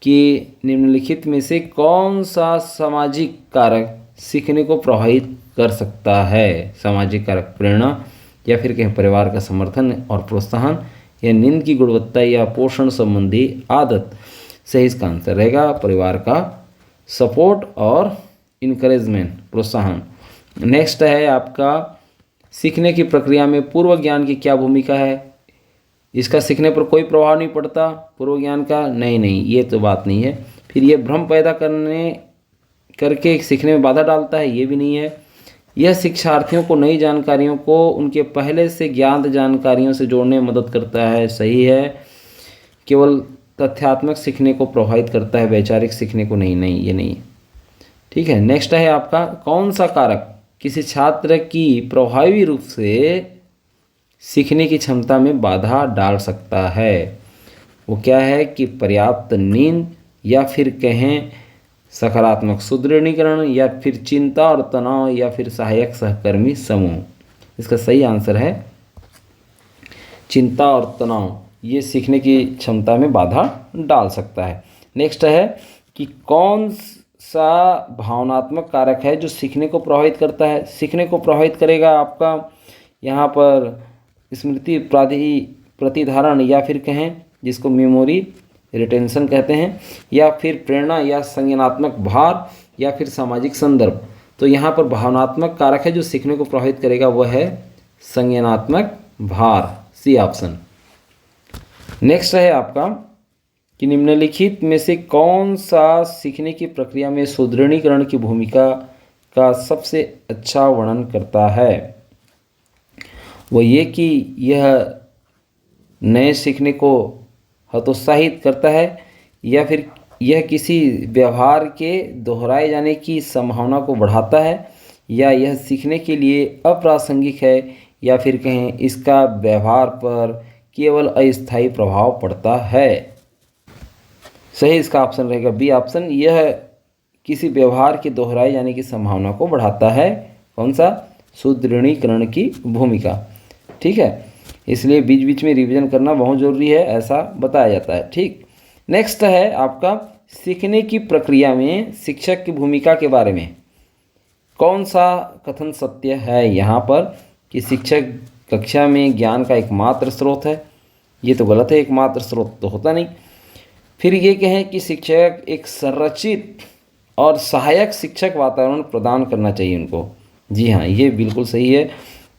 कि निम्नलिखित में से कौन सा सामाजिक कारक सीखने को प्रभावित कर सकता है। सामाजिक कारक प्रेरणा, या फिर कहें परिवार का समर्थन और प्रोत्साहन, या नींद की गुणवत्ता, या पोषण संबंधी आदत। सही इसका आंसर रहेगा परिवार का सपोर्ट और इनकरेजमेंट, प्रोत्साहन। नेक्स्ट है आपका सीखने की प्रक्रिया में पूर्व ज्ञान की क्या भूमिका है। इसका सीखने पर कोई प्रभाव नहीं पड़ता पूर्व ज्ञान का, नहीं, ये तो बात नहीं है। फिर ये भ्रम पैदा करके सीखने में बाधा डालता है, ये भी नहीं है। यह शिक्षार्थियों को नई जानकारियों को उनके पहले से ज्ञात जानकारियों से जोड़ने में मदद करता है, सही है। केवल तथ्यात्मक सीखने को प्रभावित करता है, वैचारिक सीखने को नहीं, ये नहीं है। ठीक है, नेक्स्ट है आपका कौन सा कारक किसी छात्र की प्रभावी रूप से सीखने की क्षमता में बाधा डाल सकता है। वो क्या है कि पर्याप्त नींद, या फिर कहें सकारात्मक सुदृढ़ीकरण, या फिर चिंता और तनाव, या फिर सहायक सहकर्मी समूह। इसका सही आंसर है चिंता और तनाव, ये सीखने की क्षमता में बाधा डाल सकता है। नेक्स्ट है कि कौन सा भावनात्मक कारक है जो सीखने को प्रभावित करता है। सीखने को प्रभावित करेगा आपका यहाँ पर स्मृति प्रतिधारण, या फिर कहें जिसको मेमोरी रिटेंशन कहते हैं, या फिर प्रेरणा या संज्ञानात्मक भार, या फिर सामाजिक संदर्भ। तो यहाँ पर भावनात्मक कारक है जो सीखने को प्रभावित करेगा, वह है संज्ञानात्मक भार, सी ऑप्शन। नेक्स्ट है आपका कि निम्नलिखित में से कौन सा सीखने की प्रक्रिया में सुदृढ़ीकरण की भूमिका का सबसे अच्छा वर्णन करता है। वो ये कि यह नए सीखने को हतोत्साहित करता है, या फिर यह किसी व्यवहार के दोहराए जाने की संभावना को बढ़ाता है, या यह सीखने के लिए अप्रासंगिक है, या फिर कहें इसका व्यवहार पर केवल अस्थायी प्रभाव पड़ता है। सही इसका ऑप्शन रहेगा बी ऑप्शन, यह किसी व्यवहार के दोहराए जाने की संभावना को बढ़ाता है। कौन सा? सुदृढ़ीकरण की भूमिका। ठीक है, इसलिए बीच बीच में रिवीजन करना बहुत ज़रूरी है, ऐसा बताया जाता है। ठीक, नेक्स्ट है आपका सीखने की प्रक्रिया में शिक्षक की भूमिका के बारे में कौन सा कथन सत्य है यहाँ पर कि शिक्षक कक्षा में ज्ञान का एकमात्र स्रोत है। ये तो गलत है, एकमात्र स्रोत तो होता नहीं। फिर ये कहें कि शिक्षक एक संरचित और सहायक शिक्षक वातावरण प्रदान करना चाहिए उनको। जी हाँ, ये बिल्कुल सही है।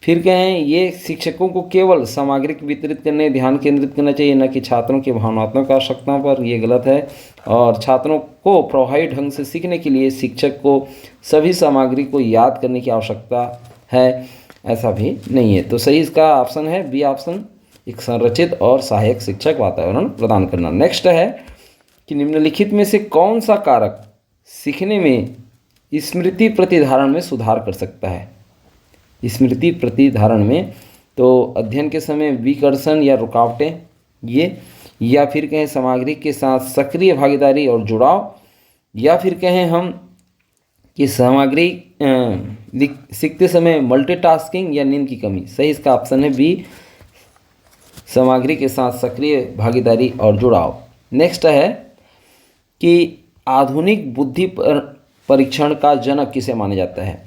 फिर कहें ये शिक्षकों को केवल सामग्री वितरित करने ध्यान केंद्रित करना चाहिए, न कि छात्रों की भावनात्मक आवश्यकताओं पर। ये गलत है। और छात्रों को प्रभावी ढंग से सीखने के लिए शिक्षक को सभी सामग्री को याद करने की आवश्यकता है, ऐसा भी नहीं है। तो सही इसका ऑप्शन है बी ऑप्शन, एक संरचित और सहायक शिक्षक वातावरण प्रदान करना। नेक्स्ट है कि निम्नलिखित में से कौन सा कारक सीखने में स्मृति प्रतिधारण में सुधार कर सकता है। स्मृति प्रतिधारण में तो अध्ययन के समय विकर्षण या रुकावटें, ये, या फिर कहें सामग्री के साथ सक्रिय भागीदारी और जुड़ाव, या फिर कहें हम कि सामग्री सीखते समय मल्टीटास्किंग या नींद की कमी। सही इसका ऑप्शन है बी, सामग्री के साथ सक्रिय भागीदारी और जुड़ाव। नेक्स्ट है कि आधुनिक बुद्धि परीक्षण का जनक किसे माना जाता है।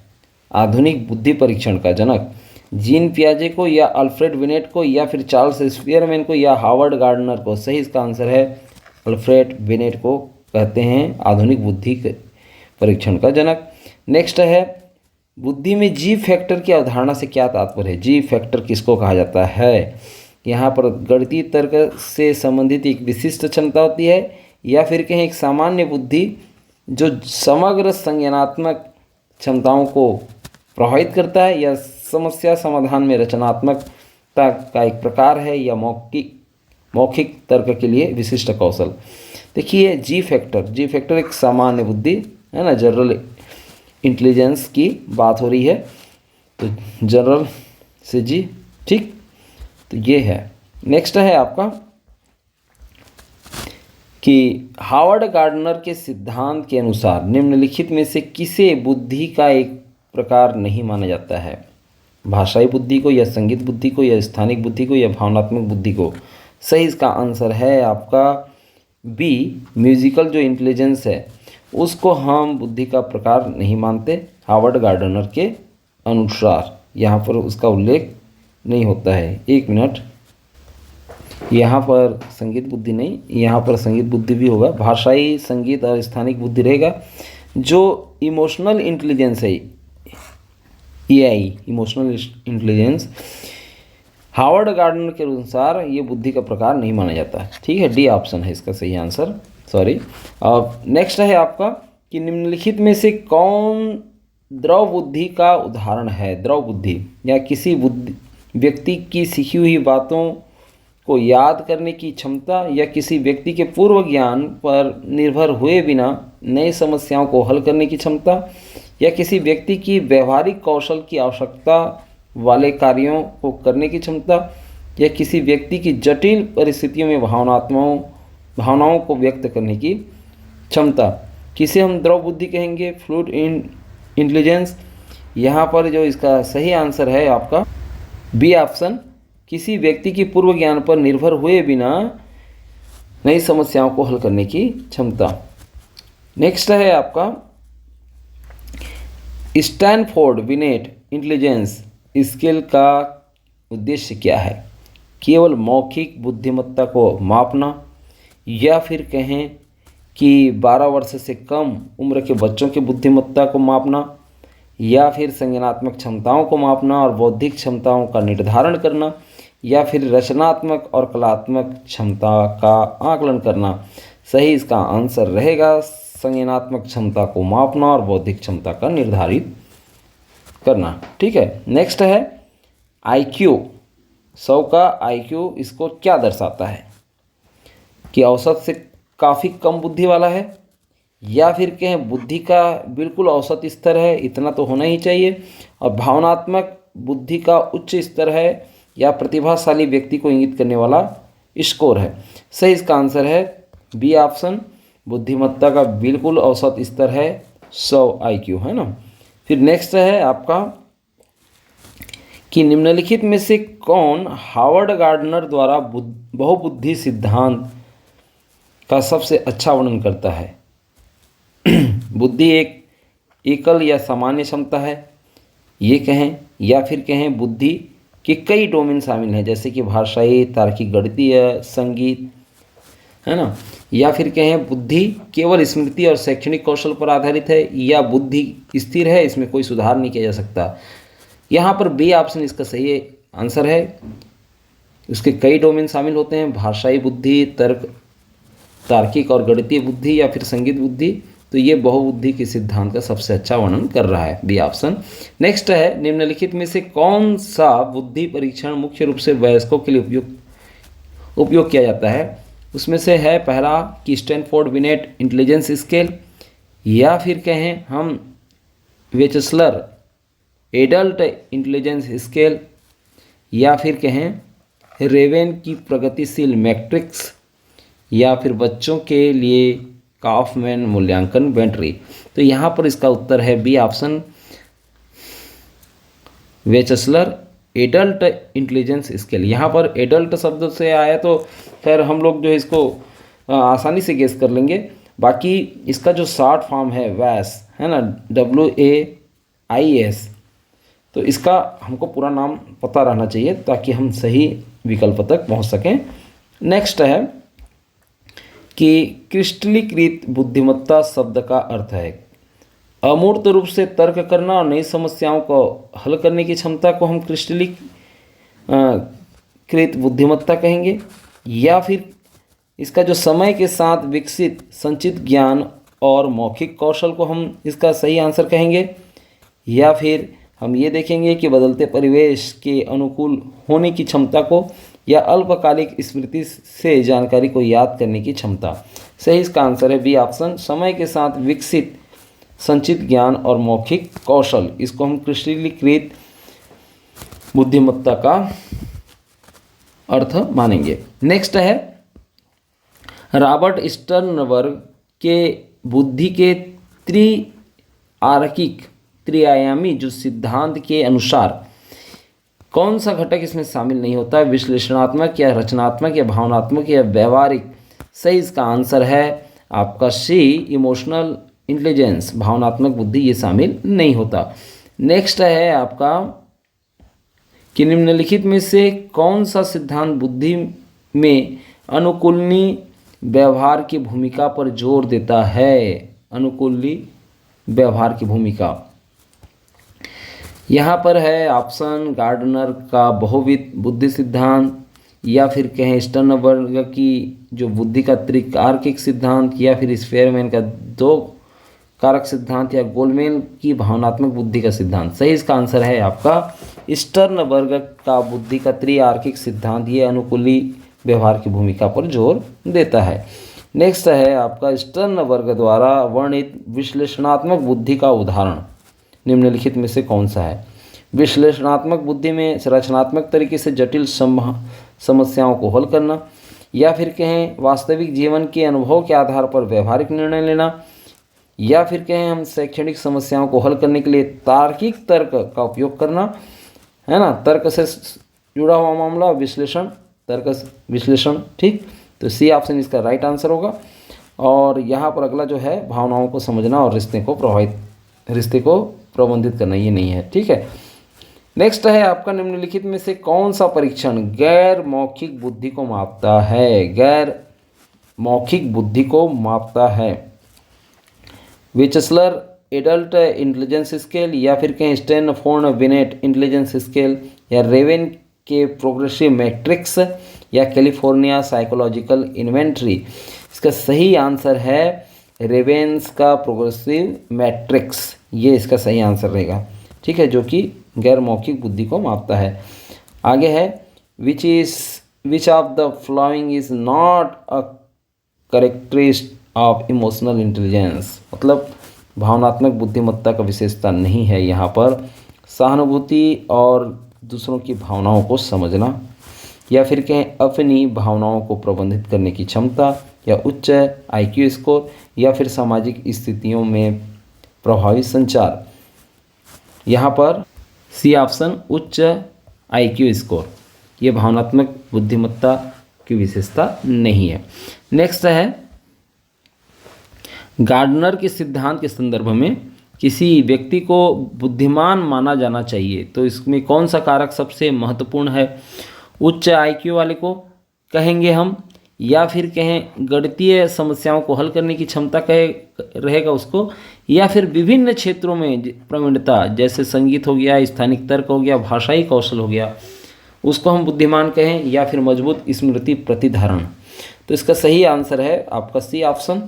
आधुनिक बुद्धि परीक्षण का जनक जीन पियाजे को, या अल्फ्रेड बिनेट को, या फिर चार्ल्स स्पीयरमैन को, या हार्वर्ड गार्डनर को। सही इसका आंसर है अल्फ्रेड बिनेट को कहते हैं आधुनिक बुद्धि परीक्षण का जनक। नेक्स्ट है बुद्धि में जी फैक्टर की अवधारणा से क्या तात्पर्य है। जी फैक्टर किसको कहा जाता है। यहाँ पर गणितीय तर्क से संबंधित एक विशिष्ट क्षमता होती है, या फिर कहें एक सामान्य बुद्धि जो समग्र संज्ञानात्मक क्षमताओं को प्रभावित करता है, या समस्या समाधान में रचनात्मकता का एक प्रकार है, या मौखिक तर्क के लिए विशिष्ट कौशल। देखिए जी फैक्टर एक सामान्य बुद्धि है ना, जनरल इंटेलिजेंस की बात हो रही है, तो जनरल से जी। ठीक, तो ये है। नेक्स्ट है आपका कि हार्वर्ड गार्डनर के सिद्धांत के अनुसार निम्नलिखित में से किसे बुद्धि का एक प्रकार नहीं माना जाता है। भाषाई बुद्धि को, या संगीत बुद्धि को, या स्थानिक बुद्धि को, या भावनात्मक बुद्धि को। सही इसका आंसर है आपका बी, म्यूजिकल जो इंटेलिजेंस है उसको हम बुद्धि का प्रकार नहीं मानते हार्वर्ड गार्डनर के अनुसार। यहाँ पर उसका उल्लेख नहीं होता है। एक मिनट, यहाँ पर संगीत बुद्धि नहीं, यहाँ पर संगीत बुद्धि भी होगा। भाषाई, संगीत और स्थानिक बुद्धि रहेगा। जो इमोशनल इंटेलिजेंस है, EI emotional intelligence, Harvard gardener के अनुसार ये बुद्धि का प्रकार नहीं माना जाता है। ठीक है, डी ऑप्शन है इसका सही आंसर। सॉरी। अब नेक्स्ट है आपका कि निम्नलिखित में से कौन द्रव बुद्धि का उदाहरण है। द्रव बुद्धि या किसी व्यक्ति की सीखी हुई बातों को याद करने की क्षमता, या किसी व्यक्ति के पूर्व ज्ञान पर निर्भर हुए बिना नई समस्याओं को हल करने की क्षमता, या किसी व्यक्ति की व्यवहारिक कौशल की आवश्यकता वाले कार्यों को करने की क्षमता, या किसी व्यक्ति की जटिल परिस्थितियों में भावनाओं को व्यक्त करने की क्षमता, किसे हम द्रव बुद्धि कहेंगे, फ्लूइड इंटेलिजेंस। यहाँ पर जो इसका सही आंसर है आपका बी ऑप्शन, किसी व्यक्ति की पूर्व ज्ञान पर निर्भर हुए बिना नई समस्याओं को हल करने की क्षमता। नेक्स्ट है आपका स्टैनफोर्ड बिनेट इंटेलिजेंस स्केल का उद्देश्य क्या है? केवल मौखिक बुद्धिमत्ता को मापना, या फिर कहें कि 12 वर्ष से कम उम्र के बच्चों की बुद्धिमत्ता को मापना, या फिर संज्ञानात्मक क्षमताओं को मापना और बौद्धिक क्षमताओं का निर्धारण करना, या फिर रचनात्मक और कलात्मक क्षमता का आकलन करना। सही इसका आंसर रहेगा संज्ञानात्मक क्षमता को मापना और बौद्धिक क्षमता का निर्धारित करना। ठीक है, नेक्स्ट है IQ। 100 का IQ इसको क्या दर्शाता है? कि औसत से काफ़ी कम बुद्धि वाला है, या फिर कहें बुद्धि का बिल्कुल औसत स्तर है, इतना तो होना ही चाहिए, और भावनात्मक बुद्धि का उच्च स्तर है, या प्रतिभाशाली व्यक्ति को इंगित करने वाला स्कोर है। सही इसका आंसर है बी ऑप्शन, बुद्धिमत्ता का बिल्कुल औसत स्तर है 100 IQ, है ना। फिर नेक्स्ट है आपका कि निम्नलिखित में से कौन हावर्ड गार्डनर द्वारा बहुबुद्धि सिद्धांत का सबसे अच्छा वर्णन करता है? बुद्धि एक एकल या सामान्य क्षमता है, ये कहें, या फिर कहें बुद्धि के कई डोमेन शामिल हैं, जैसे कि भाषाई, तार्किक, गणितीय, संगीत, है ना, या फिर कहें बुद्धि केवल स्मृति और शैक्षणिक कौशल पर आधारित है, या बुद्धि स्थिर है, इसमें कोई सुधार नहीं किया जा सकता। यहाँ पर बी ऑप्शन इसका सही आंसर है। उसके कई डोमेन शामिल होते हैं, भाषाई बुद्धि, तार्किक और गणितीय बुद्धि, या फिर संगीत बुद्धि। तो ये बहुबुद्धि के सिद्धांत का सबसे अच्छा वर्णन कर रहा है, बी ऑप्शन। नेक्स्ट है निम्नलिखित में से कौन सा बुद्धि परीक्षण मुख्य रूप से वयस्कों के लिए उपयोग किया जाता है? उसमें से है पहला कि स्टैनफोर्ड बिनेट इंटेलिजेंस स्केल, या फिर कहें हम वेचस्लर एडल्ट इंटेलिजेंस स्केल, या फिर कहें रेवेन की प्रगतिशील मैट्रिक्स, या फिर बच्चों के लिए काफमैन मूल्यांकन बैटरी। तो यहाँ पर इसका उत्तर है B option, Wechsler adult intelligence scale. यहाँ पर एडल्ट शब्द से आया तो खैर हम लोग जो इसको आसानी से गेस कर लेंगे। बाकी इसका जो शॉर्ट फॉर्म है वैस, है ना, WAIS, तो इसका हमको पूरा नाम पता रहना चाहिए ताकि हम सही विकल्प तक पहुँच सकें। नेक्स्ट है कि क्रिस्टलीकृत बुद्धिमत्ता शब्द का अर्थ है अमूर्त रूप से तर्क करना और नई समस्याओं को हल करने की क्षमता को हम क्रिस्टलीकृत बुद्धिमत्ता कहेंगे, या फिर इसका जो समय के साथ विकसित संचित ज्ञान और मौखिक कौशल को हम इसका सही आंसर कहेंगे, या फिर हम ये देखेंगे कि बदलते परिवेश के अनुकूल होने की क्षमता को, या अल्पकालिक स्मृति से जानकारी को याद करने की क्षमता। सही इसका आंसर है बी ऑप्शन, समय के साथ विकसित संचित ज्ञान और मौखिक कौशल, इसको हम क्रिस्टलीकृत बुद्धिमत्ता का अर्थ मानेंगे। नेक्स्ट है रॉबर्ट स्टर्नबर्ग के बुद्धि के त्रिआयामी जो सिद्धांत के अनुसार कौन सा घटक इसमें शामिल नहीं होता? विश्लेषणात्मक, या रचनात्मक, या भावनात्मक, या व्यवहारिक। सही इसका आंसर है आपका सी, इमोशनल इंटेलिजेंस, भावनात्मक बुद्धि ये शामिल नहीं होता। नेक्स्ट है आपका कि निम्नलिखित में से कौन सा सिद्धांत बुद्धि में अनुकूलनी व्यवहार की भूमिका पर जोर देता है? अनुकूली व्यवहार की भूमिका यहाँ पर है ऑप्शन गार्डनर का बहुविध बुद्धि सिद्धांत, या फिर कहें स्टर्नबर्ग की जो बुद्धि का त्रिकारकिक सिद्धांत, या फिर स्पेयरमैन का 2 कारक सिद्धांत, या गोलमेन की भावनात्मक बुद्धि का सिद्धांत। सही इसका आंसर है आपका स्टर्नबर्ग का बुद्धि का त्रिआर्किक सिद्धांत, ये अनुकूली व्यवहार की भूमिका पर जोर देता है। नेक्स्ट है आपका स्टर्नबर्ग द्वारा वर्णित विश्लेषणात्मक बुद्धि का उदाहरण निम्नलिखित में से कौन सा है? विश्लेषणात्मक बुद्धि में रचनात्मक तरीके से जटिल समस्याओं को हल करना, या फिर कहें वास्तविक जीवन के अनुभव के आधार पर व्यवहारिक निर्णय लेना, या फिर कहें हम शैक्षणिक समस्याओं को हल करने के लिए तार्किक तर्क का उपयोग करना, है ना, तर्क से जुड़ा हुआ मामला, विश्लेषण, तर्क विश्लेषण, ठीक। तो सी ऑप्शन इसका राइट आंसर होगा। और यहाँ पर अगला जो है भावनाओं को समझना और रिश्ते को प्रबंधित करना, ये नहीं है, ठीक है। नेक्स्ट है आपका निम्नलिखित में से कौन सा परीक्षण गैर मौखिक बुद्धि को मापता है? गैर मौखिक बुद्धि को मापता है। विचस्लर एडल्ट इंटेलिजेंस स्केल, या फिर कहें स्टैनफोर्ड बिनेट इंटेलिजेंस स्केल, या रेवेन के प्रोग्रेसिव मैट्रिक्स, या कैलिफोर्निया साइकोलॉजिकल इन्वेंट्री। इसका सही आंसर है रेवेन्स का प्रोग्रेसिव मैट्रिक्स, ये इसका सही आंसर रहेगा, ठीक है, जो कि गैर मौखिक बुद्धि को मापता है। आगे है which of the following is not a characteristic of emotional intelligence, मतलब भावनात्मक बुद्धिमत्ता का विशेषता नहीं है यहाँ पर सहानुभूति और दूसरों की भावनाओं को समझना, या फिर कहें अपनी भावनाओं को प्रबंधित करने की क्षमता, या उच्च आईक्यू स्कोर, या फिर सामाजिक स्थितियों में प्रभावी संचार। यहाँ पर सी ऑप्शन उच्च आईक्यू स्कोर, ये भावनात्मक बुद्धिमत्ता की विशेषता नहीं है। नेक्स्ट है गार्डनर के सिद्धांत के संदर्भ में किसी व्यक्ति को बुद्धिमान माना जाना चाहिए, तो इसमें कौन सा कारक सबसे महत्वपूर्ण है? उच्च आईक्यू वाले को कहेंगे हम, या फिर कहें गणितीय समस्याओं को हल करने की क्षमता रहेगा उसको, या फिर विभिन्न क्षेत्रों में प्रवीणता, जैसे संगीत हो गया, स्थानिक तर्क हो गया, भाषाई कौशल हो गया, उसको हम बुद्धिमान कहें, या फिर मजबूत स्मृति प्रतिधारण। तो इसका सही आंसर है आपका सी ऑप्शन,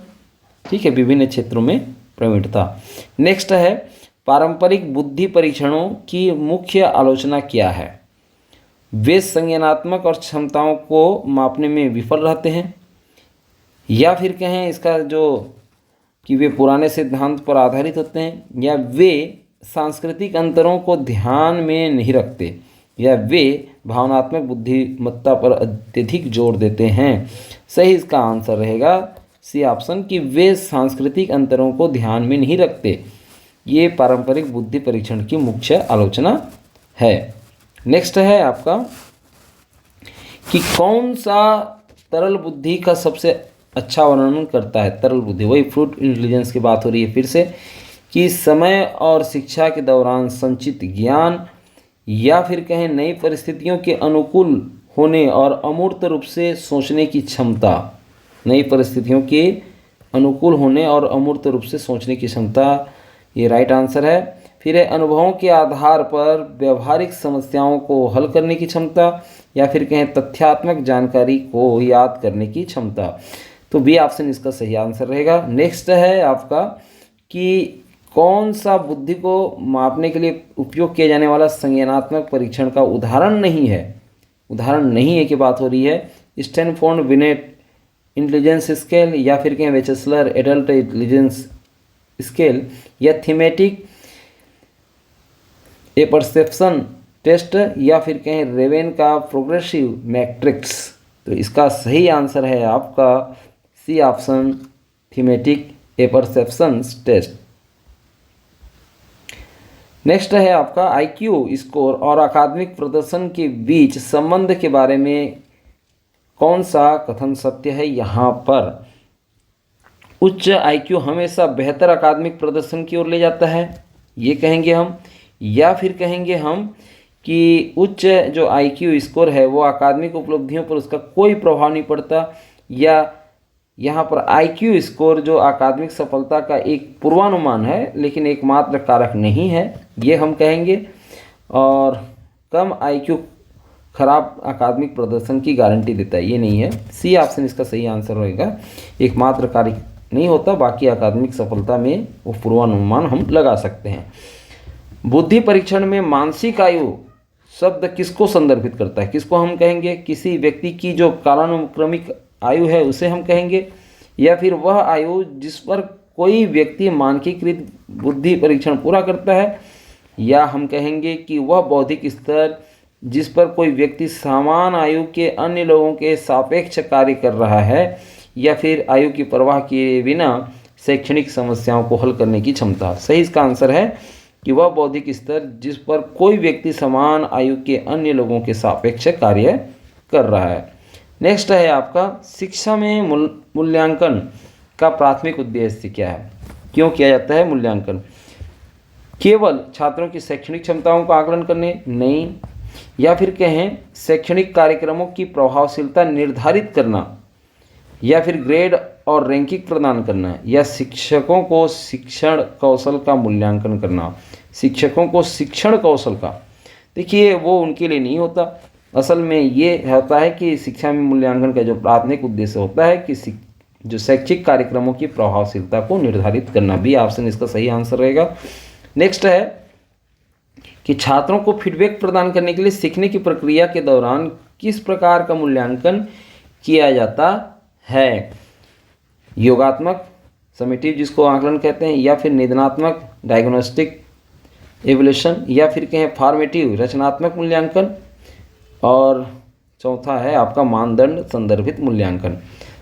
ठीक है, विभिन्न क्षेत्रों में प्रवीणता। नेक्स्ट है पारंपरिक बुद्धि परीक्षणों की मुख्य आलोचना क्या है? वे संज्ञानात्मक और क्षमताओं को मापने में विफल रहते हैं, या फिर कहें इसका जो कि वे पुराने सिद्धांत पर आधारित होते हैं, या वे सांस्कृतिक अंतरों को ध्यान में नहीं रखते, या वे भावनात्मक बुद्धिमत्ता पर अत्यधिक जोर देते हैं। सही इसका आंसर रहेगा सी ऑप्शन कि वे सांस्कृतिक अंतरों को ध्यान में नहीं रखते। ये पारंपरिक बुद्धि परीक्षण की मुख्य आलोचना है। नेक्स्ट है आपका कि कौन सा तरल बुद्धि का सबसे अच्छा वर्णन करता है? तरल बुद्धि, वही फ्रूट इंटेलिजेंस की बात हो रही है फिर से, कि समय और शिक्षा के दौरान संचित ज्ञान, या फिर कहें नई परिस्थितियों के अनुकूल होने और अमूर्त रूप से सोचने की क्षमता। नई परिस्थितियों के अनुकूल होने और अमूर्त रूप से सोचने की क्षमता, ये राइट आंसर है। फिर है अनुभवों के आधार पर व्यवहारिक समस्याओं को हल करने की क्षमता, या फिर कहें तथ्यात्मक जानकारी को याद करने की क्षमता। तो बी ऑप्शन इसका सही आंसर रहेगा। नेक्स्ट है आपका कि कौन सा बुद्धि को मापने के लिए उपयोग किया जाने वाला संज्ञानात्मक परीक्षण का उदाहरण नहीं है कि बात हो रही है। स्टैनफोर्ड बिनेट इंटेलिजेंस स्केल, या फिर कहें विचस्लर एडल्ट इंटेलिजेंस स्केल, या थीमेटिक ए परसेप्शन टेस्ट, या फिर कहें रेवेन का प्रोग्रेसिव मैट्रिक्स। तो इसका सही आंसर है आपका सी ऑप्शन थीमेटिक ए परसेप्शन टेस्ट। नेक्स्ट है आपका आईक्यू स्कोर और अकादमिक प्रदर्शन के बीच संबंध के बारे में कौन सा कथन सत्य है? यहाँ पर उच्च आईक्यू हमेशा बेहतर अकादमिक प्रदर्शन की ओर ले जाता है, ये कहेंगे हम, या फिर कहेंगे हम कि उच्च जो आईक्यू स्कोर है वो अकादमिक उपलब्धियों पर उसका कोई प्रभाव नहीं पड़ता, या यहाँ पर आईक्यू स्कोर जो अकादमिक सफलता का एक पूर्वानुमान है लेकिन एकमात्र कारक नहीं है, ये हम कहेंगे। और कम आईक्यू खराब अकादमिक प्रदर्शन की गारंटी देता है, ये नहीं है। सी ऑप्शन इसका सही आंसर रहेगा, एकमात्र कारक नहीं होता, बाकी अकादमिक सफलता में वो पूर्वानुमान हम लगा सकते हैं। बुद्धि परीक्षण में मानसिक आयु शब्द किसको संदर्भित करता है? किसको हम कहेंगे? किसी व्यक्ति की जो कालानुक्रमिक आयु है उसे हम कहेंगे, या फिर वह आयु जिस पर कोई व्यक्ति मानकीकृत बुद्धि परीक्षण पूरा करता है, या हम कहेंगे कि वह बौद्धिक स्तर जिस पर कोई व्यक्ति समान आयु के अन्य लोगों के सापेक्ष कार्य कर रहा है, या फिर आयु की परवाह किए बिना शैक्षणिक समस्याओं को हल करने की क्षमता। सही इसका आंसर है कि वह बौद्धिक स्तर जिस पर कोई व्यक्ति समान आयु के अन्य लोगों के सापेक्ष कार्य कर रहा है। नेक्स्ट है आपका शिक्षा में मूल्यांकन का प्राथमिक उद्देश्य क्या है, क्यों किया जाता है मूल्यांकन? केवल छात्रों की शैक्षणिक क्षमताओं का आकलन करने? नहीं। या फिर कहें शैक्षणिक कार्यक्रमों की प्रभावशीलता निर्धारित करना, या फिर ग्रेड और रैंकिंग प्रदान करना, या शिक्षकों को शिक्षण कौशल का मूल्यांकन करना। शिक्षकों को शिक्षण कौशल का, देखिए वो उनके लिए नहीं होता। असल में ये होता है कि शिक्षा में मूल्यांकन का जो प्राथमिक उद्देश्य होता है कि जो शैक्षिक कार्यक्रमों की प्रभावशीलता को निर्धारित करना। बी ऑप्शन इसका सही आंसर रहेगा। नेक्स्ट है कि छात्रों को फीडबैक प्रदान करने के लिए सीखने की प्रक्रिया के दौरान किस प्रकार का मूल्यांकन किया जाता है? योगात्मक समेटिव जिसको आकलन कहते हैं, या फिर निदानात्मक डायग्नोस्टिक एवल्यूशन, या फिर कहें फॉर्मेटिव रचनात्मक मूल्यांकन, और चौथा है आपका मानदंड संदर्भित मूल्यांकन।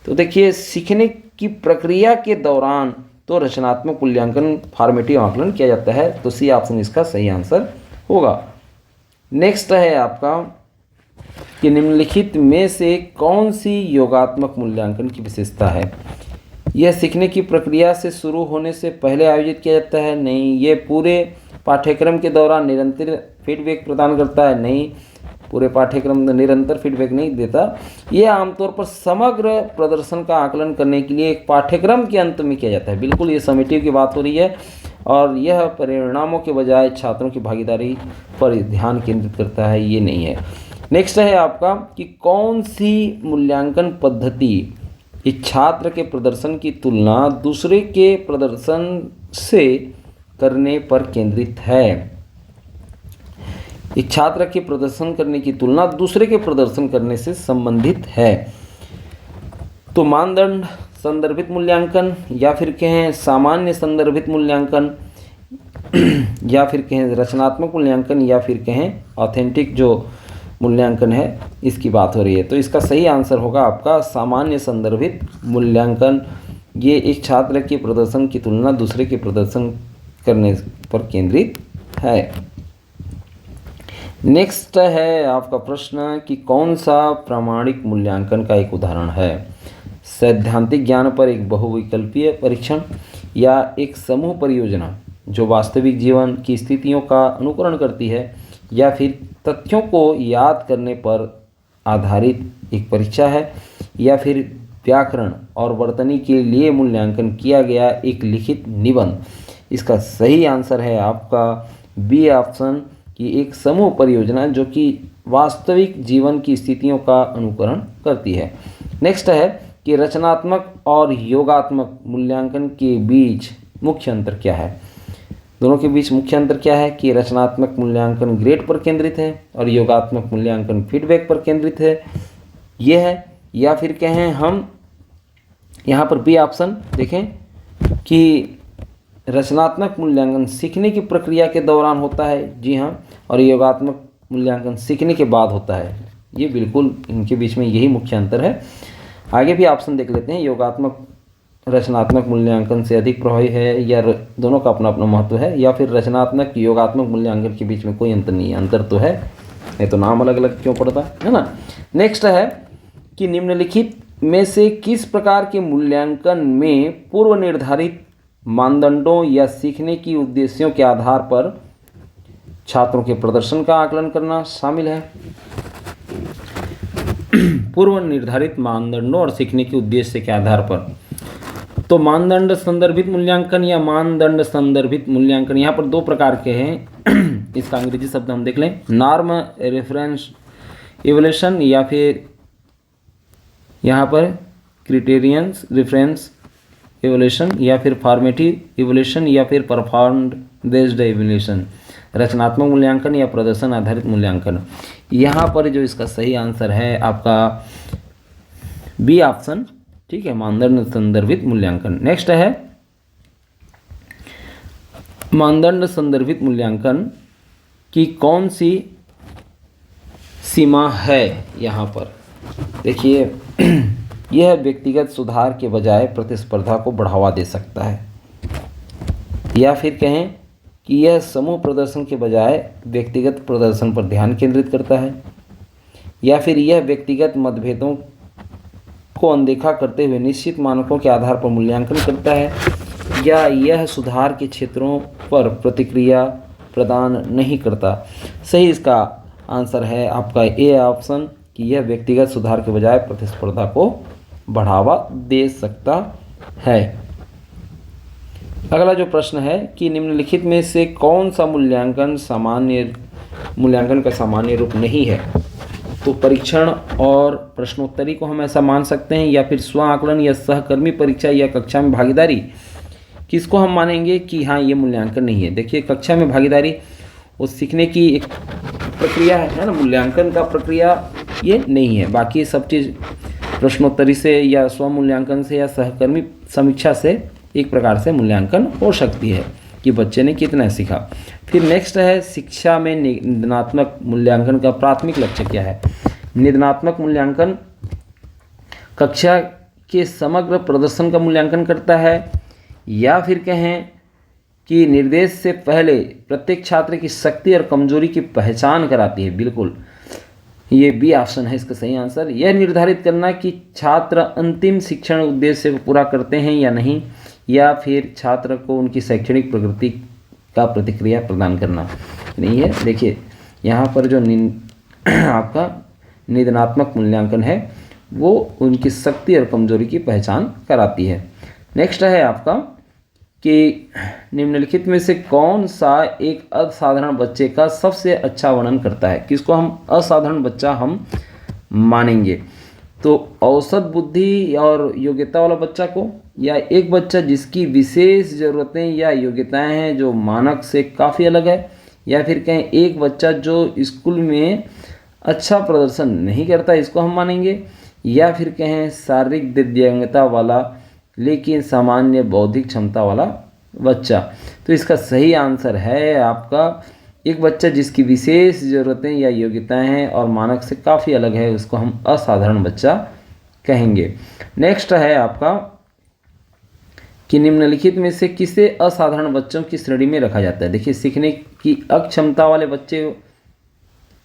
तो देखिए सीखने की प्रक्रिया के दौरान तो रचनात्मक मूल्यांकन फॉर्मेटिव आकलन किया जाता है, तो सी ऑप्शन इसका सही आंसर होगा। नेक्स्ट है आपका कि निम्नलिखित में से कौन सी योगात्मक मूल्यांकन की विशेषता है? यह सीखने की प्रक्रिया से शुरू होने से पहले आयोजित किया जाता है? नहीं। ये पूरे पाठ्यक्रम के दौरान निरंतर फीडबैक प्रदान करता है? नहीं, पूरे पाठ्यक्रम में निरंतर फीडबैक नहीं देता। यह आमतौर पर समग्र प्रदर्शन का आकलन करने के लिए एक पाठ्यक्रम के अंत में किया जाता है। बिल्कुल ये समेटिव की बात हो रही है, और यह परिणामों के बजाय छात्रों की भागीदारी पर ध्यान केंद्रित करता है, ये नहीं है। नेक्स्ट है आपका कि कौन सी मूल्यांकन पद्धति इस छात्र के प्रदर्शन की तुलना दूसरे के प्रदर्शन से करने पर केंद्रित है? एक छात्र के प्रदर्शन करने की तुलना दूसरे के प्रदर्शन करने से संबंधित है। तो मानदंड संदर्भित मूल्यांकन, या फिर कहें सामान्य संदर्भित मूल्यांकन, या फिर कहें रचनात्मक मूल्यांकन, या फिर कहें ऑथेंटिक जो मूल्यांकन है इसकी बात हो रही है। तो इसका सही आंसर होगा आपका सामान्य संदर्भित मूल्यांकन। ये एक छात्र के प्रदर्शन की तुलना दूसरे के प्रदर्शन करने पर केंद्रित है। नेक्स्ट है आपका प्रश्न कि कौन सा प्रामाणिक मूल्यांकन का एक उदाहरण है? सैद्धांतिक ज्ञान पर एक बहुविकल्पीय परीक्षण, या एक समूह परियोजना जो वास्तविक जीवन की स्थितियों का अनुकरण करती है, या फिर तथ्यों को याद करने पर आधारित एक परीक्षा है, या फिर व्याकरण और वर्तनी के लिए मूल्यांकन किया गया एक लिखित निबंध। इसका सही आंसर है आपका बी ऑप्शन कि एक समूह परियोजना जो कि वास्तविक जीवन की स्थितियों का अनुकरण करती है। नेक्स्ट है कि रचनात्मक और योगात्मक मूल्यांकन के बीच मुख्य अंतर क्या है? दोनों के बीच मुख्य अंतर क्या है कि रचनात्मक मूल्यांकन ग्रेड पर केंद्रित है और योगात्मक मूल्यांकन फीडबैक पर केंद्रित है, ये है। या फिर कहें हम यहाँ पर बी ऑप्शन देखें कि रचनात्मक मूल्यांकन सीखने की प्रक्रिया के दौरान होता है, जी हाँ, और योगात्मक मूल्यांकन सीखने के बाद होता है। ये बिल्कुल इनके बीच में यही मुख्य अंतर है। आगे भी ऑप्शन देख लेते हैं। योगात्मक रचनात्मक मूल्यांकन से अधिक प्रभावी है, या दोनों का अपना अपना महत्व है, या फिर रचनात्मक योगात्मक मूल्यांकन के बीच में कोई अंतर नहीं है? अंतर तो है, नहीं तो नाम अलग अलग क्यों पड़ता है ना। नेक्स्ट है कि निम्नलिखित में से किस प्रकार के मूल्यांकन में पूर्व निर्धारित मानदंडों या सीखने की उद्देश्यों के आधार पर छात्रों के प्रदर्शन का आकलन करना शामिल है? पूर्व निर्धारित मानदंडों और सीखने के उद्देश्य के आधार पर, तो मानदंड संदर्भित मूल्यांकन या मानदंड संदर्भित मूल्यांकन, यहाँ पर दो प्रकार के हैं। इसका अंग्रेजी शब्द हम देख लें, नॉर्म रेफरेंस इवैल्यूएशन, या फिर यहाँ पर क्राइटेरियंस रेफरेंस इवैल्यूएशन, या फिर फॉर्मेटिव इवैल्यूएशन, या फिर परफॉर्म्ड बेस्ड इवैल्यूएशन, रचनात्मक मूल्यांकन या प्रदर्शन आधारित मूल्यांकन। यहाँ पर जो इसका सही आंसर है आपका बी ऑप्शन, ठीक है, मानदंड संदर्भित मूल्यांकन। नेक्स्ट है मानदंड संदर्भित मूल्यांकन की कौन सी सीमा है? यहाँ पर देखिए यह व्यक्तिगत सुधार के बजाय प्रतिस्पर्धा को बढ़ावा दे सकता है, या फिर कहें कि यह समूह प्रदर्शन के बजाय व्यक्तिगत प्रदर्शन पर ध्यान केंद्रित करता है, या फिर यह व्यक्तिगत मतभेदों को अनदेखा करते हुए निश्चित मानकों के आधार पर मूल्यांकन करता है, या यह सुधार के क्षेत्रों पर प्रतिक्रिया प्रदान नहीं करता। सही इसका आंसर है आपका ए ऑप्शन, कि यह व्यक्तिगत सुधार के बजाय प्रतिस्पर्धा को बढ़ावा दे सकता है। अगला जो प्रश्न है कि निम्नलिखित में से कौन सा मूल्यांकन का सामान्य रूप नहीं है। तो परीक्षण और प्रश्नोत्तरी को हम ऐसा मान सकते हैं, या फिर स्व आकलन या सहकर्मी परीक्षा या कक्षा में भागीदारी, किसको हम मानेंगे कि हाँ ये मूल्यांकन नहीं है। देखिए कक्षा में भागीदारी वो सीखने की एक प्रक्रिया है ना, मूल्यांकन का प्रक्रिया ये नहीं है। बाकी सब चीज़ प्रश्नोत्तरी से या स्व मूल्यांकन से या सहकर्मी समीक्षा से एक प्रकार से मूल्यांकन हो सकती है कि बच्चे ने कितना सीखा। फिर नेक्स्ट है शिक्षा में निदानात्मक मूल्यांकन का प्राथमिक लक्ष्य क्या है। निदानात्मक मूल्यांकन कक्षा के समग्र प्रदर्शन का मूल्यांकन करता है, या फिर कहें कि निर्देश से पहले प्रत्येक छात्र की शक्ति और कमजोरी की पहचान कराती है। बिल्कुल ये बी ऑप्शन है इसका सही आंसर। यह निर्धारित करना कि छात्र अंतिम शिक्षण उद्देश्य को पूरा करते हैं या नहीं, या फिर छात्र को उनकी शैक्षणिक प्रगति का प्रतिक्रिया प्रदान करना नहीं है। देखिए यहाँ पर जो आपका निदानात्मक मूल्यांकन है वो उनकी शक्ति और कमजोरी की पहचान कराती है। नेक्स्ट है आपका कि निम्नलिखित में से कौन सा एक असाधारण बच्चे का सबसे अच्छा वर्णन करता है। किसको हम असाधारण बच्चा हम मानेंगे। तो औसत बुद्धि और योग्यता वाला बच्चा को, या एक बच्चा जिसकी विशेष ज़रूरतें या योग्यताएं हैं जो मानक से काफ़ी अलग है, या फिर कहें एक बच्चा जो स्कूल में अच्छा प्रदर्शन नहीं करता इसको हम मानेंगे, या फिर कहें शारीरिक दिव्यांगता वाला लेकिन सामान्य बौद्धिक क्षमता वाला बच्चा। तो इसका सही आंसर है आपका एक बच्चा जिसकी विशेष ज़रूरतें या योग्यताएं हैं और मानक से काफ़ी अलग है, उसको हम असाधारण बच्चा कहेंगे। नेक्स्ट है आपका कि निम्नलिखित में से किसे असाधारण बच्चों की श्रेणी में रखा जाता है। देखिए सीखने की अक्षमता वाले बच्चे,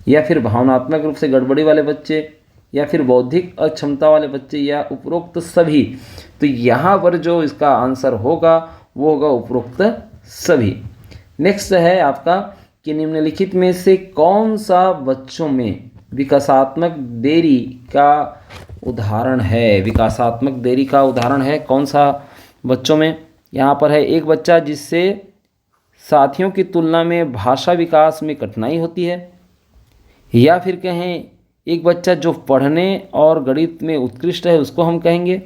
या फिर भावनात्मक रूप से गड़बड़ी वाले बच्चे, या फिर बौद्धिक अक्षमता वाले बच्चे, या उपरोक्त सभी। तो यहाँ पर जो इसका आंसर होगा वो होगा उपरोक्त सभी। नेक्स्ट है आपका कि निम्नलिखित में से कौन सा बच्चों में विकासात्मक देरी का उदाहरण है। विकासात्मक देरी का उदाहरण है कौन सा बच्चों में। यहाँ पर है एक बच्चा जिससे साथियों की तुलना में भाषा विकास में कठिनाई होती है, या फिर कहें एक बच्चा जो पढ़ने और गणित में उत्कृष्ट है उसको हम कहेंगे,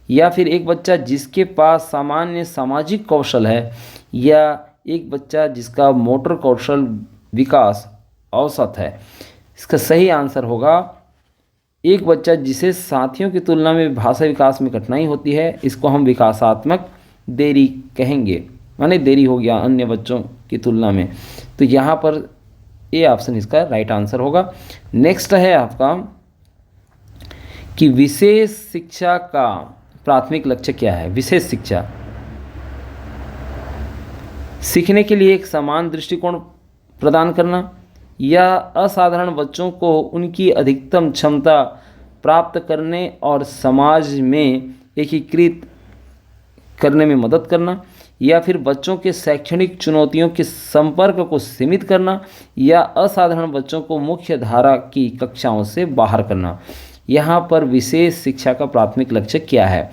या फिर एक बच्चा जिसके पास सामान्य सामाजिक कौशल है, या एक बच्चा जिसका मोटर कौशल विकास औसत है। इसका सही आंसर होगा एक बच्चा जिसे साथियों की तुलना में भाषा विकास में कठिनाई होती है, इसको हम विकासात्मक देरी कहेंगे, माने देरी हो गया अन्य बच्चों की तुलना में। तो यहाँ पर ए ऑप्शन इसका राइट आंसर होगा। नेक्स्ट है आपका कि विशेष शिक्षा का प्राथमिक लक्ष्य क्या है। विशेष शिक्षा सीखने के लिए एक समान दृष्टिकोण प्रदान करना, या असाधारण बच्चों को उनकी अधिकतम क्षमता प्राप्त करने और समाज में एकीकृत करने में मदद करना, या फिर बच्चों के शैक्षणिक चुनौतियों के संपर्क को सीमित करना, या असाधारण बच्चों को मुख्य धारा की कक्षाओं से बाहर करना। यहाँ पर विशेष शिक्षा का प्राथमिक लक्ष्य क्या है।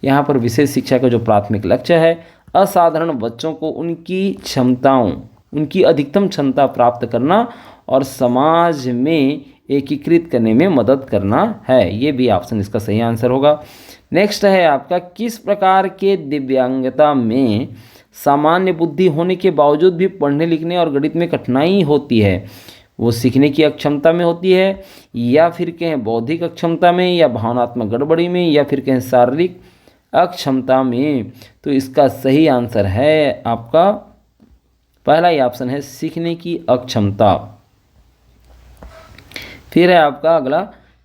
यहाँ पर विशेष शिक्षा का जो प्राथमिक लक्ष्य है असाधारण बच्चों को उनकी क्षमताओं, उनकी अधिकतम क्षमता प्राप्त करना और समाज में एकीकृत करने में मदद करना है। ये भी ऑप्शन इसका सही आंसर होगा। नेक्स्ट है आपका किस प्रकार के दिव्यांगता में सामान्य बुद्धि होने के बावजूद भी पढ़ने लिखने और गणित में कठिनाई होती है। वो सीखने की अक्षमता में होती है, या फिर कहें बौद्धिक अक्षमता में, या भावनात्मक गड़बड़ी में, या फिर कहें शारीरिक अक्षमता में। तो इसका सही आंसर है आपका पहला ही ऑप्शन है सीखने की अक्षमता। फिर है आपका अगला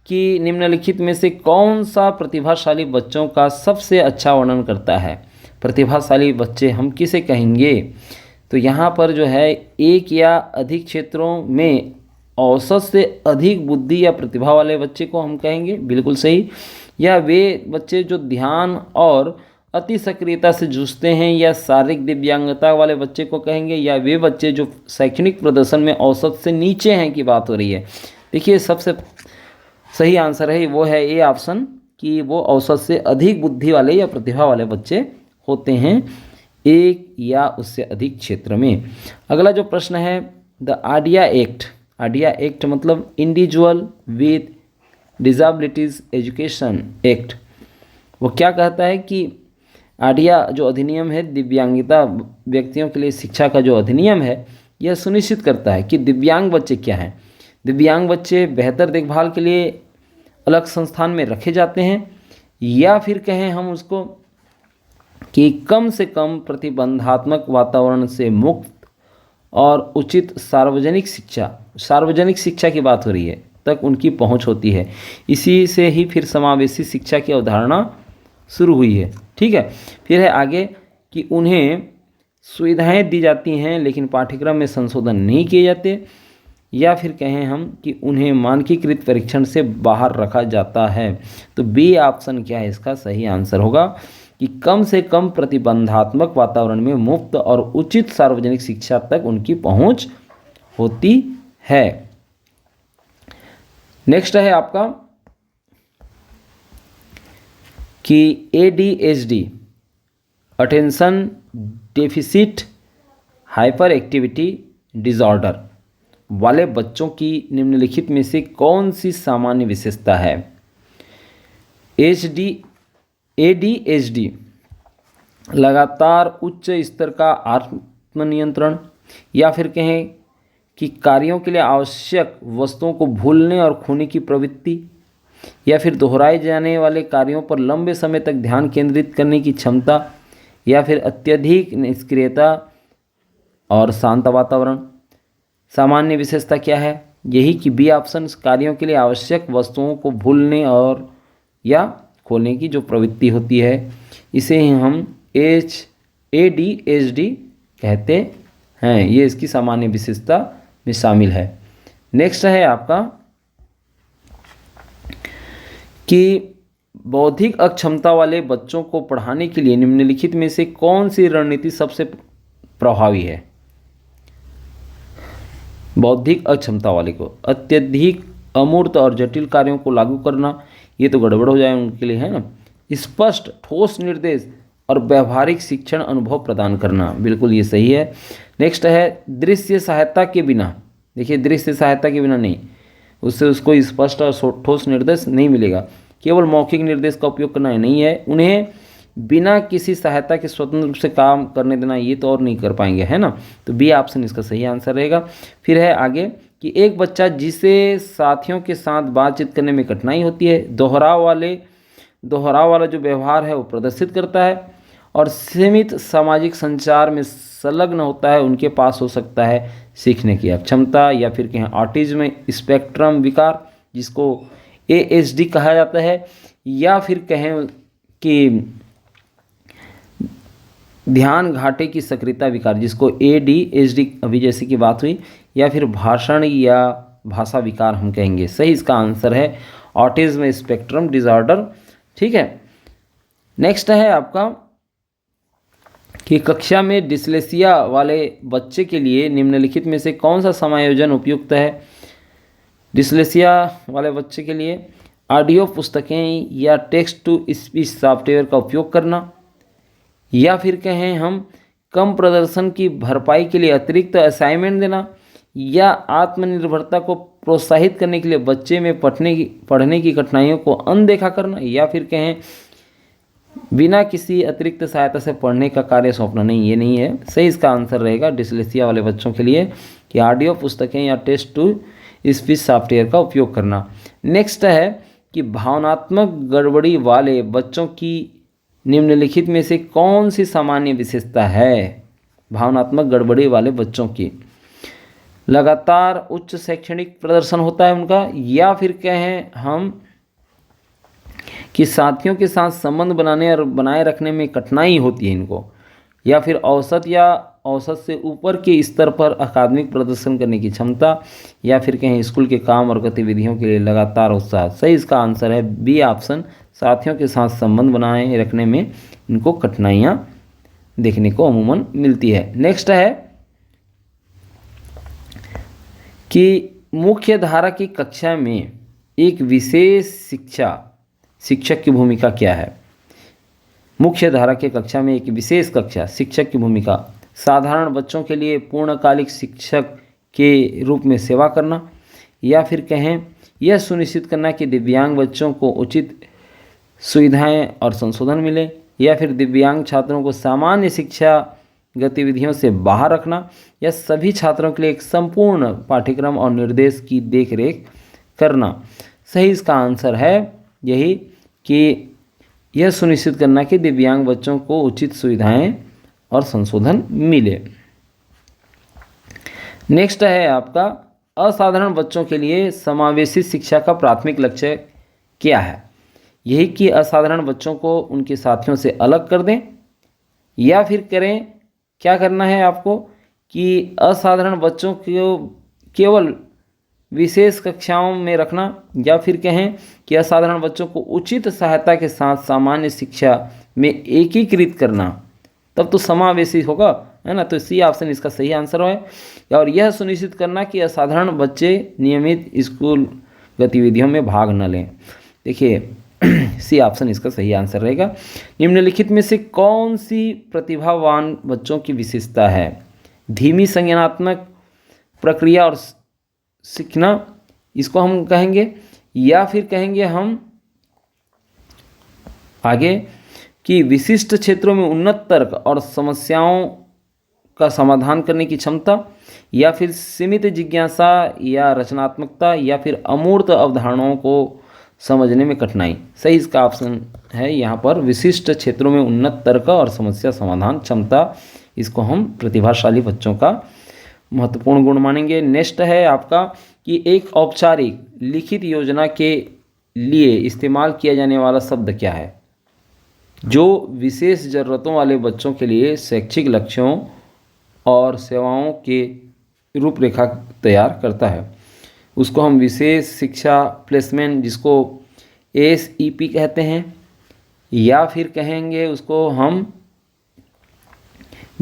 कि निम्नलिखित में से कौन सा प्रतिभाशाली बच्चों का सबसे अच्छा वर्णन करता है। प्रतिभाशाली बच्चे हम किसे कहेंगे। तो यहाँ पर जो है एक या अधिक क्षेत्रों में औसत से अधिक बुद्धि या प्रतिभा वाले बच्चे को हम कहेंगे, बिल्कुल सही। या वे बच्चे जो ध्यान और अति सक्रियता से जूझते हैं या शारीरिक दिव्यांगता वाले बच्चे को कहेंगे, या वे बच्चे जो शैक्षणिक प्रदर्शन में औसत से नीचे हैं की बात हो रही है। देखिए सबसे सही आंसर है वो है ए ऑप्शन, कि वो औसत से अधिक बुद्धि वाले या प्रतिभा वाले बच्चे होते हैं एक या उससे अधिक क्षेत्र में। अगला जो प्रश्न है, the IDEA act. IDEA act मतलब individual with disabilities education act. वो क्या कहता है कि आडिया जो अधिनियम है, दिव्यांगता व्यक्तियों के लिए शिक्षा का जो अधिनियम है, यह सुनिश्चित करता है कि दिव्यांग बच्चे क्या हैं। दिव्यांग बच्चे बेहतर देखभाल के लिए अलग संस्थान में रखे जाते हैं, या फिर कहें हम उसको कि कम से कम प्रतिबंधात्मक वातावरण से मुक्त और उचित सार्वजनिक शिक्षा की बात हो रही है तक उनकी पहुंच होती है। इसी से ही फिर समावेशी शिक्षा की अवधारणा शुरू हुई है। ठीक है, फिर है आगे कि उन्हें सुविधाएं दी जाती हैं लेकिन पाठ्यक्रम में संशोधन नहीं किए जाते, या फिर कहें हम कि उन्हें मानकीकृत परीक्षण से बाहर रखा जाता है। तो बी ऑप्शन क्या है इसका सही आंसर होगा कि कम से कम प्रतिबंधात्मक वातावरण में मुफ्त और उचित सार्वजनिक शिक्षा तक उनकी पहुंच होती है। नेक्स्ट है आपका कि ADHD attention deficit hyper activity disorder वाले बच्चों की निम्नलिखित में से कौन सी सामान्य विशेषता है। ADHD लगातार उच्च स्तर का आत्मनियंत्रण, या फिर कहें कि कार्यों के लिए आवश्यक वस्तुओं को भूलने और खोने की प्रवृत्ति, या फिर दोहराए जाने वाले कार्यों पर लंबे समय तक ध्यान केंद्रित करने की क्षमता, या फिर अत्यधिक निष्क्रियता और शांत वातावरण। सामान्य विशेषता क्या है, यही कि बी ऑप्शन कार्यों के लिए आवश्यक वस्तुओं को भूलने और या खोलने की जो प्रवृत्ति होती है, इसे ही हम ADHD कहते हैं। ये इसकी सामान्य विशेषता में शामिल है। नेक्स्ट है आपका कि बौद्धिक अक्षमता वाले बच्चों को पढ़ाने के लिए निम्नलिखित में से कौन सी रणनीति सबसे प्रभावी है। बौद्धिक अक्षमता वाले को अत्यधिक अमूर्त और जटिल कार्यों को लागू करना, ये तो गड़बड़ हो जाए उनके लिए, है ना। स्पष्ट ठोस निर्देश और व्यवहारिक शिक्षण अनुभव प्रदान करना, बिल्कुल ये सही है। नेक्स्ट है दृश्य सहायता के बिना। देखिए दृश्य सहायता के बिना नहीं, उससे उसको स्पष्ट और ठोस निर्देश नहीं मिलेगा। केवल मौखिक निर्देश का उपयोग करना नहीं है, उन्हें बिना किसी सहायता के स्वतंत्र रूप से काम करने देना, ये तो और नहीं कर पाएंगे, है ना। तो बी ऑप्शन इसका सही आंसर रहेगा। फिर है आगे कि एक बच्चा जिसे साथियों के साथ बातचीत करने में कठिनाई होती है, दोहराव वाला जो व्यवहार है वो प्रदर्शित करता है और सीमित सामाजिक संचार में संलग्न होता है, उनके पास हो सकता है सीखने की अक्षमता, या फिर कहें ऑटिज्म स्पेक्ट्रम विकार जिसको ASD कहा जाता है, या फिर कहें कि ध्यान घाटे की सक्रियता विकार जिसको ADHD अभी जैसे की बात हुई, या फिर भाषण या भाषा विकार हम कहेंगे। सही इसका आंसर है ऑटिज्म स्पेक्ट्रम डिसऑर्डर। ठीक है, नेक्स्ट है आपका कि कक्षा में डिस्लेक्सिया वाले बच्चे के लिए निम्नलिखित में से कौन सा समायोजन उपयुक्त है। डिस्लेक्सिया वाले बच्चे के लिए ऑडियो पुस्तकें या टेक्स्ट टू स्पीच सॉफ्टवेयर का उपयोग करना, या फिर कहें हम कम प्रदर्शन की भरपाई के लिए अतिरिक्त असाइनमेंट देना, या आत्मनिर्भरता को प्रोत्साहित करने के लिए बच्चे में पढ़ने की कठिनाइयों को अनदेखा करना, या फिर कहें बिना किसी अतिरिक्त सहायता से पढ़ने का कार्य सौंपना। नहीं, ये नहीं है। सही इसका आंसर रहेगा डिस्लेक्सिया वाले बच्चों के लिए कि ऑडियो पुस्तकें या टेक्स्ट टू स्पीच सॉफ्टवेयर का उपयोग करना। नेक्स्ट है कि भावनात्मक गड़बड़ी वाले बच्चों की निम्नलिखित में से कौन सी सामान्य विशेषता है। भावनात्मक गड़बड़ी वाले बच्चों की लगातार उच्च शैक्षणिक प्रदर्शन होता है उनका, या फिर कहें हम कि साथियों के साथ संबंध बनाने और बनाए रखने में कठिनाई होती है इनको, या फिर औसत या औसत से ऊपर के स्तर पर अकादमिक प्रदर्शन करने की क्षमता, या फिर कहें स्कूल के काम और गतिविधियों के लिए लगातार उत्साह। सही इसका आंसर है बी ऑप्शन, साथियों के साथ संबंध बनाए रखने में इनको कठिनाइयाँ देखने को अमूमन मिलती है। नेक्स्ट है कि मुख्य धारा की कक्षा में एक विशेष शिक्षक की भूमिका क्या है। मुख्य धारा के कक्षा में एक विशेष शिक्षक की भूमिका साधारण बच्चों के लिए पूर्णकालिक शिक्षक के रूप में सेवा करना, या फिर कहें यह सुनिश्चित करना कि दिव्यांग बच्चों को उचित सुविधाएं और संशोधन मिले, या फिर दिव्यांग छात्रों को सामान्य शिक्षा गतिविधियों से बाहर रखना, या सभी छात्रों के लिए एक संपूर्ण पाठ्यक्रम और निर्देश की देखरेख करना। सही इसका आंसर है यही कि यह सुनिश्चित करना कि दिव्यांग बच्चों को उचित सुविधाएं और संशोधन मिले। नेक्स्ट है आपका असाधारण बच्चों के लिए समावेशी शिक्षा का प्राथमिक लक्ष्य क्या है। यही कि असाधारण बच्चों को उनके साथियों से अलग कर दें, या फिर क्या करना है आपको कि असाधारण बच्चों को केवल विशेष कक्षाओं में रखना, या फिर कहें कि असाधारण बच्चों को उचित सहायता के साथ सामान्य शिक्षा में एकीकृत करना, तब तो समावेशी होगा, है ना। तो सी ऑप्शन इसका सही आंसर है। और यह सुनिश्चित करना कि असाधारण बच्चे नियमित स्कूल गतिविधियों में भाग न लें। देखिए सी ऑप्शन इसका सही आंसर रहेगा। निम्नलिखित में से कौन सी प्रतिभावान बच्चों की विशेषता है। धीमी संज्ञानात्मक प्रक्रिया और सीखना, इसको हम कहेंगे, या फिर कहेंगे हम आगे कि विशिष्ट क्षेत्रों में उन्नत तर्क और समस्याओं का समाधान करने की क्षमता, या फिर सीमित जिज्ञासा या रचनात्मकता, या फिर अमूर्त अवधारणाओं को समझने में कठिनाई। सही इसका ऑप्शन है यहाँ पर विशिष्ट क्षेत्रों में उन्नत तर्क और समस्या समाधान क्षमता। इसको हम प्रतिभाशाली बच्चों का महत्वपूर्ण गुण मानेंगे। नेक्स्ट है आपका कि एक औपचारिक लिखित योजना के लिए इस्तेमाल किया जाने वाला शब्द क्या है, जो विशेष ज़रूरतों वाले बच्चों के लिए शैक्षिक लक्ष्यों और सेवाओं के रूपरेखा तैयार करता है। उसको हम विशेष शिक्षा प्लेसमेंट, जिसको SEP कहते हैं, या फिर कहेंगे उसको हम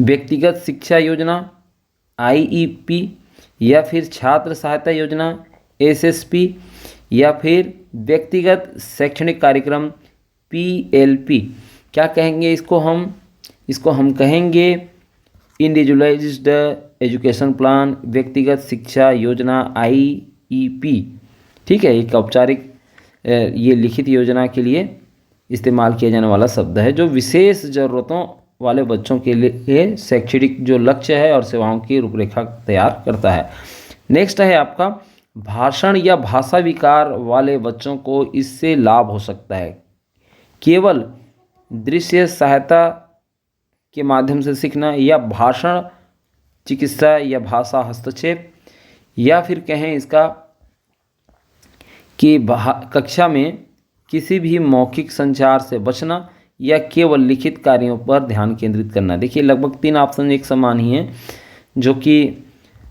व्यक्तिगत शिक्षा योजना IEP, या फिर छात्र सहायता योजना SSP, या फिर व्यक्तिगत शैक्षणिक कार्यक्रम PLP। क्या कहेंगे इसको हम कहेंगे इंडिविजुअलाइज्ड एजुकेशन प्लान, व्यक्तिगत शिक्षा योजना IEP। ठीक है, एक औपचारिक ये लिखित योजना के लिए इस्तेमाल किया जाने वाला शब्द है, जो विशेष ज़रूरतों वाले बच्चों के लिए शैक्षणिक जो लक्ष्य है और सेवाओं की रूपरेखा तैयार करता है। नेक्स्ट है आपका भाषण या भाषा विकार वाले बच्चों को इससे लाभ हो सकता है। केवल दृश्य सहायता के माध्यम से सीखना, या भाषण चिकित्सा या भाषा हस्तक्षेप, या फिर कहें इसका कि कक्षा में किसी भी मौखिक संचार से बचना, या केवल लिखित कार्यों पर ध्यान केंद्रित करना। देखिए लगभग 3 ऑप्शन एक समान ही हैं, जो कि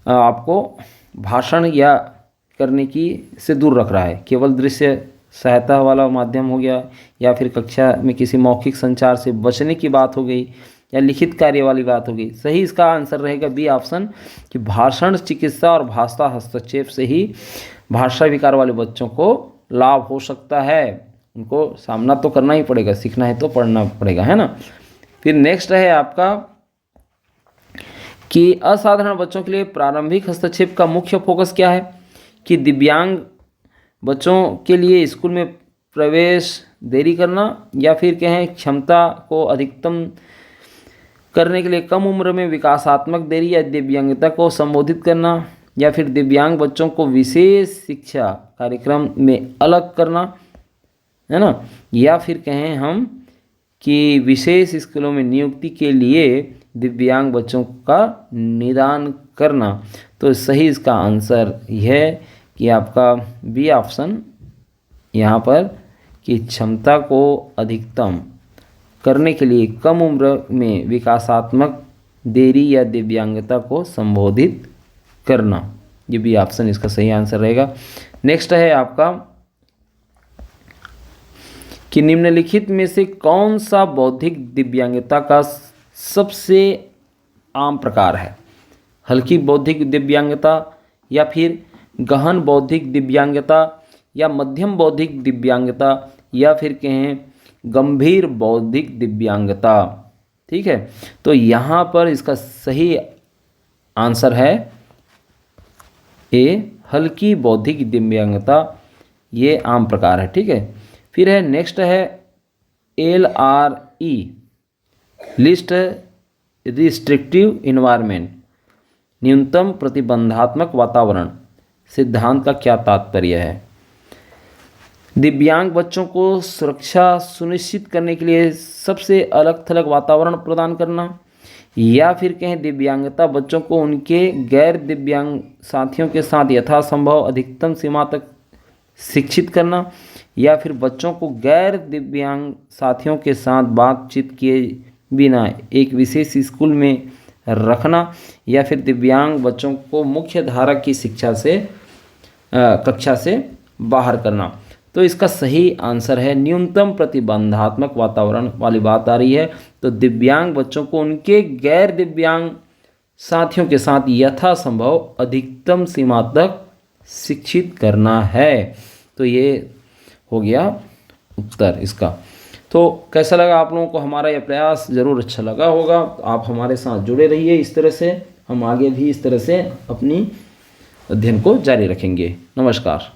आपको भाषण या करने की से दूर रख रहा है। केवल दृश्य सहायता वाला माध्यम हो गया, या फिर कक्षा में किसी मौखिक संचार से बचने की बात हो गई, या लिखित कार्य वाली बात हो गई। सही इसका आंसर रहेगा बी ऑप्शन कि भाषण चिकित्सा और भाषा हस्तक्षेप से ही भाषा विकार वाले बच्चों को लाभ हो सकता है। उनको सामना तो करना ही पड़ेगा, सीखना है तो पढ़ना पड़ेगा, है ना। फिर नेक्स्ट है आपका कि असाधारण बच्चों के लिए प्रारंभिक हस्तक्षेप का मुख्य फोकस क्या है। कि दिव्यांग बच्चों के लिए स्कूल में प्रवेश देरी करना, या फिर कहें क्षमता को अधिकतम करने के लिए कम उम्र में विकासात्मक देरी या दिव्यांगता को संबोधित करना, या फिर दिव्यांग बच्चों को विशेष शिक्षा कार्यक्रम में अलग करना, है ना। या फिर कहें हम कि विशेष स्कूलों में नियुक्ति के लिए दिव्यांग बच्चों का निदान करना। तो सही इसका आंसर यह है कि आपका बी ऑप्शन यहाँ पर कि क्षमता को अधिकतम करने के लिए कम उम्र में विकासात्मक देरी या दिव्यांगता को संबोधित करना। ये भी ऑप्शन इसका सही आंसर रहेगा। नेक्स्ट है आपका कि निम्नलिखित में से कौन सा बौद्धिक दिव्यांगता का सबसे आम प्रकार है? हल्की बौद्धिक दिव्यांगता, या फिर गहन बौद्धिक दिव्यांगता, या मध्यम बौद्धिक दिव्यांगता, या फिर कहें गंभीर बौद्धिक दिव्यांगता। ठीक है, तो यहाँ पर इसका सही आंसर है ए, हल्की बौद्धिक दिव्यांगता, ये आम प्रकार है। ठीक है, फिर है नेक्स्ट है LRE, लिस्ट रिस्ट्रिक्टिव इन्वायरमेंट, न्यूनतम प्रतिबंधात्मक वातावरण सिद्धांत का क्या तात्पर्य है? दिव्यांग बच्चों को सुरक्षा सुनिश्चित करने के लिए सबसे अलग थलग वातावरण प्रदान करना, या फिर कहें दिव्यांगता बच्चों को उनके गैर दिव्यांग साथियों के साथ यथासंभव अधिकतम सीमा तक शिक्षित करना, या फिर बच्चों को गैर दिव्यांग साथियों के साथ बातचीत किए बिना एक विशेष स्कूल में रखना, या फिर दिव्यांग बच्चों को मुख्य धारा की शिक्षा से कक्षा से बाहर करना। तो इसका सही आंसर है न्यूनतम प्रतिबंधात्मक वातावरण वाली बात आ रही है। तो दिव्यांग बच्चों को उनके गैर दिव्यांग साथियों के साथ यथासंभव अधिकतम सीमा तक शिक्षित करना है। तो ये हो गया उत्तर इसका। तो कैसा लगा आप लोगों को हमारा यह प्रयास? ज़रूर अच्छा लगा होगा। आप हमारे साथ जुड़े रहिए, इस तरह से हम आगे भी इस तरह से अपनी अध्ययन को जारी रखेंगे। नमस्कार।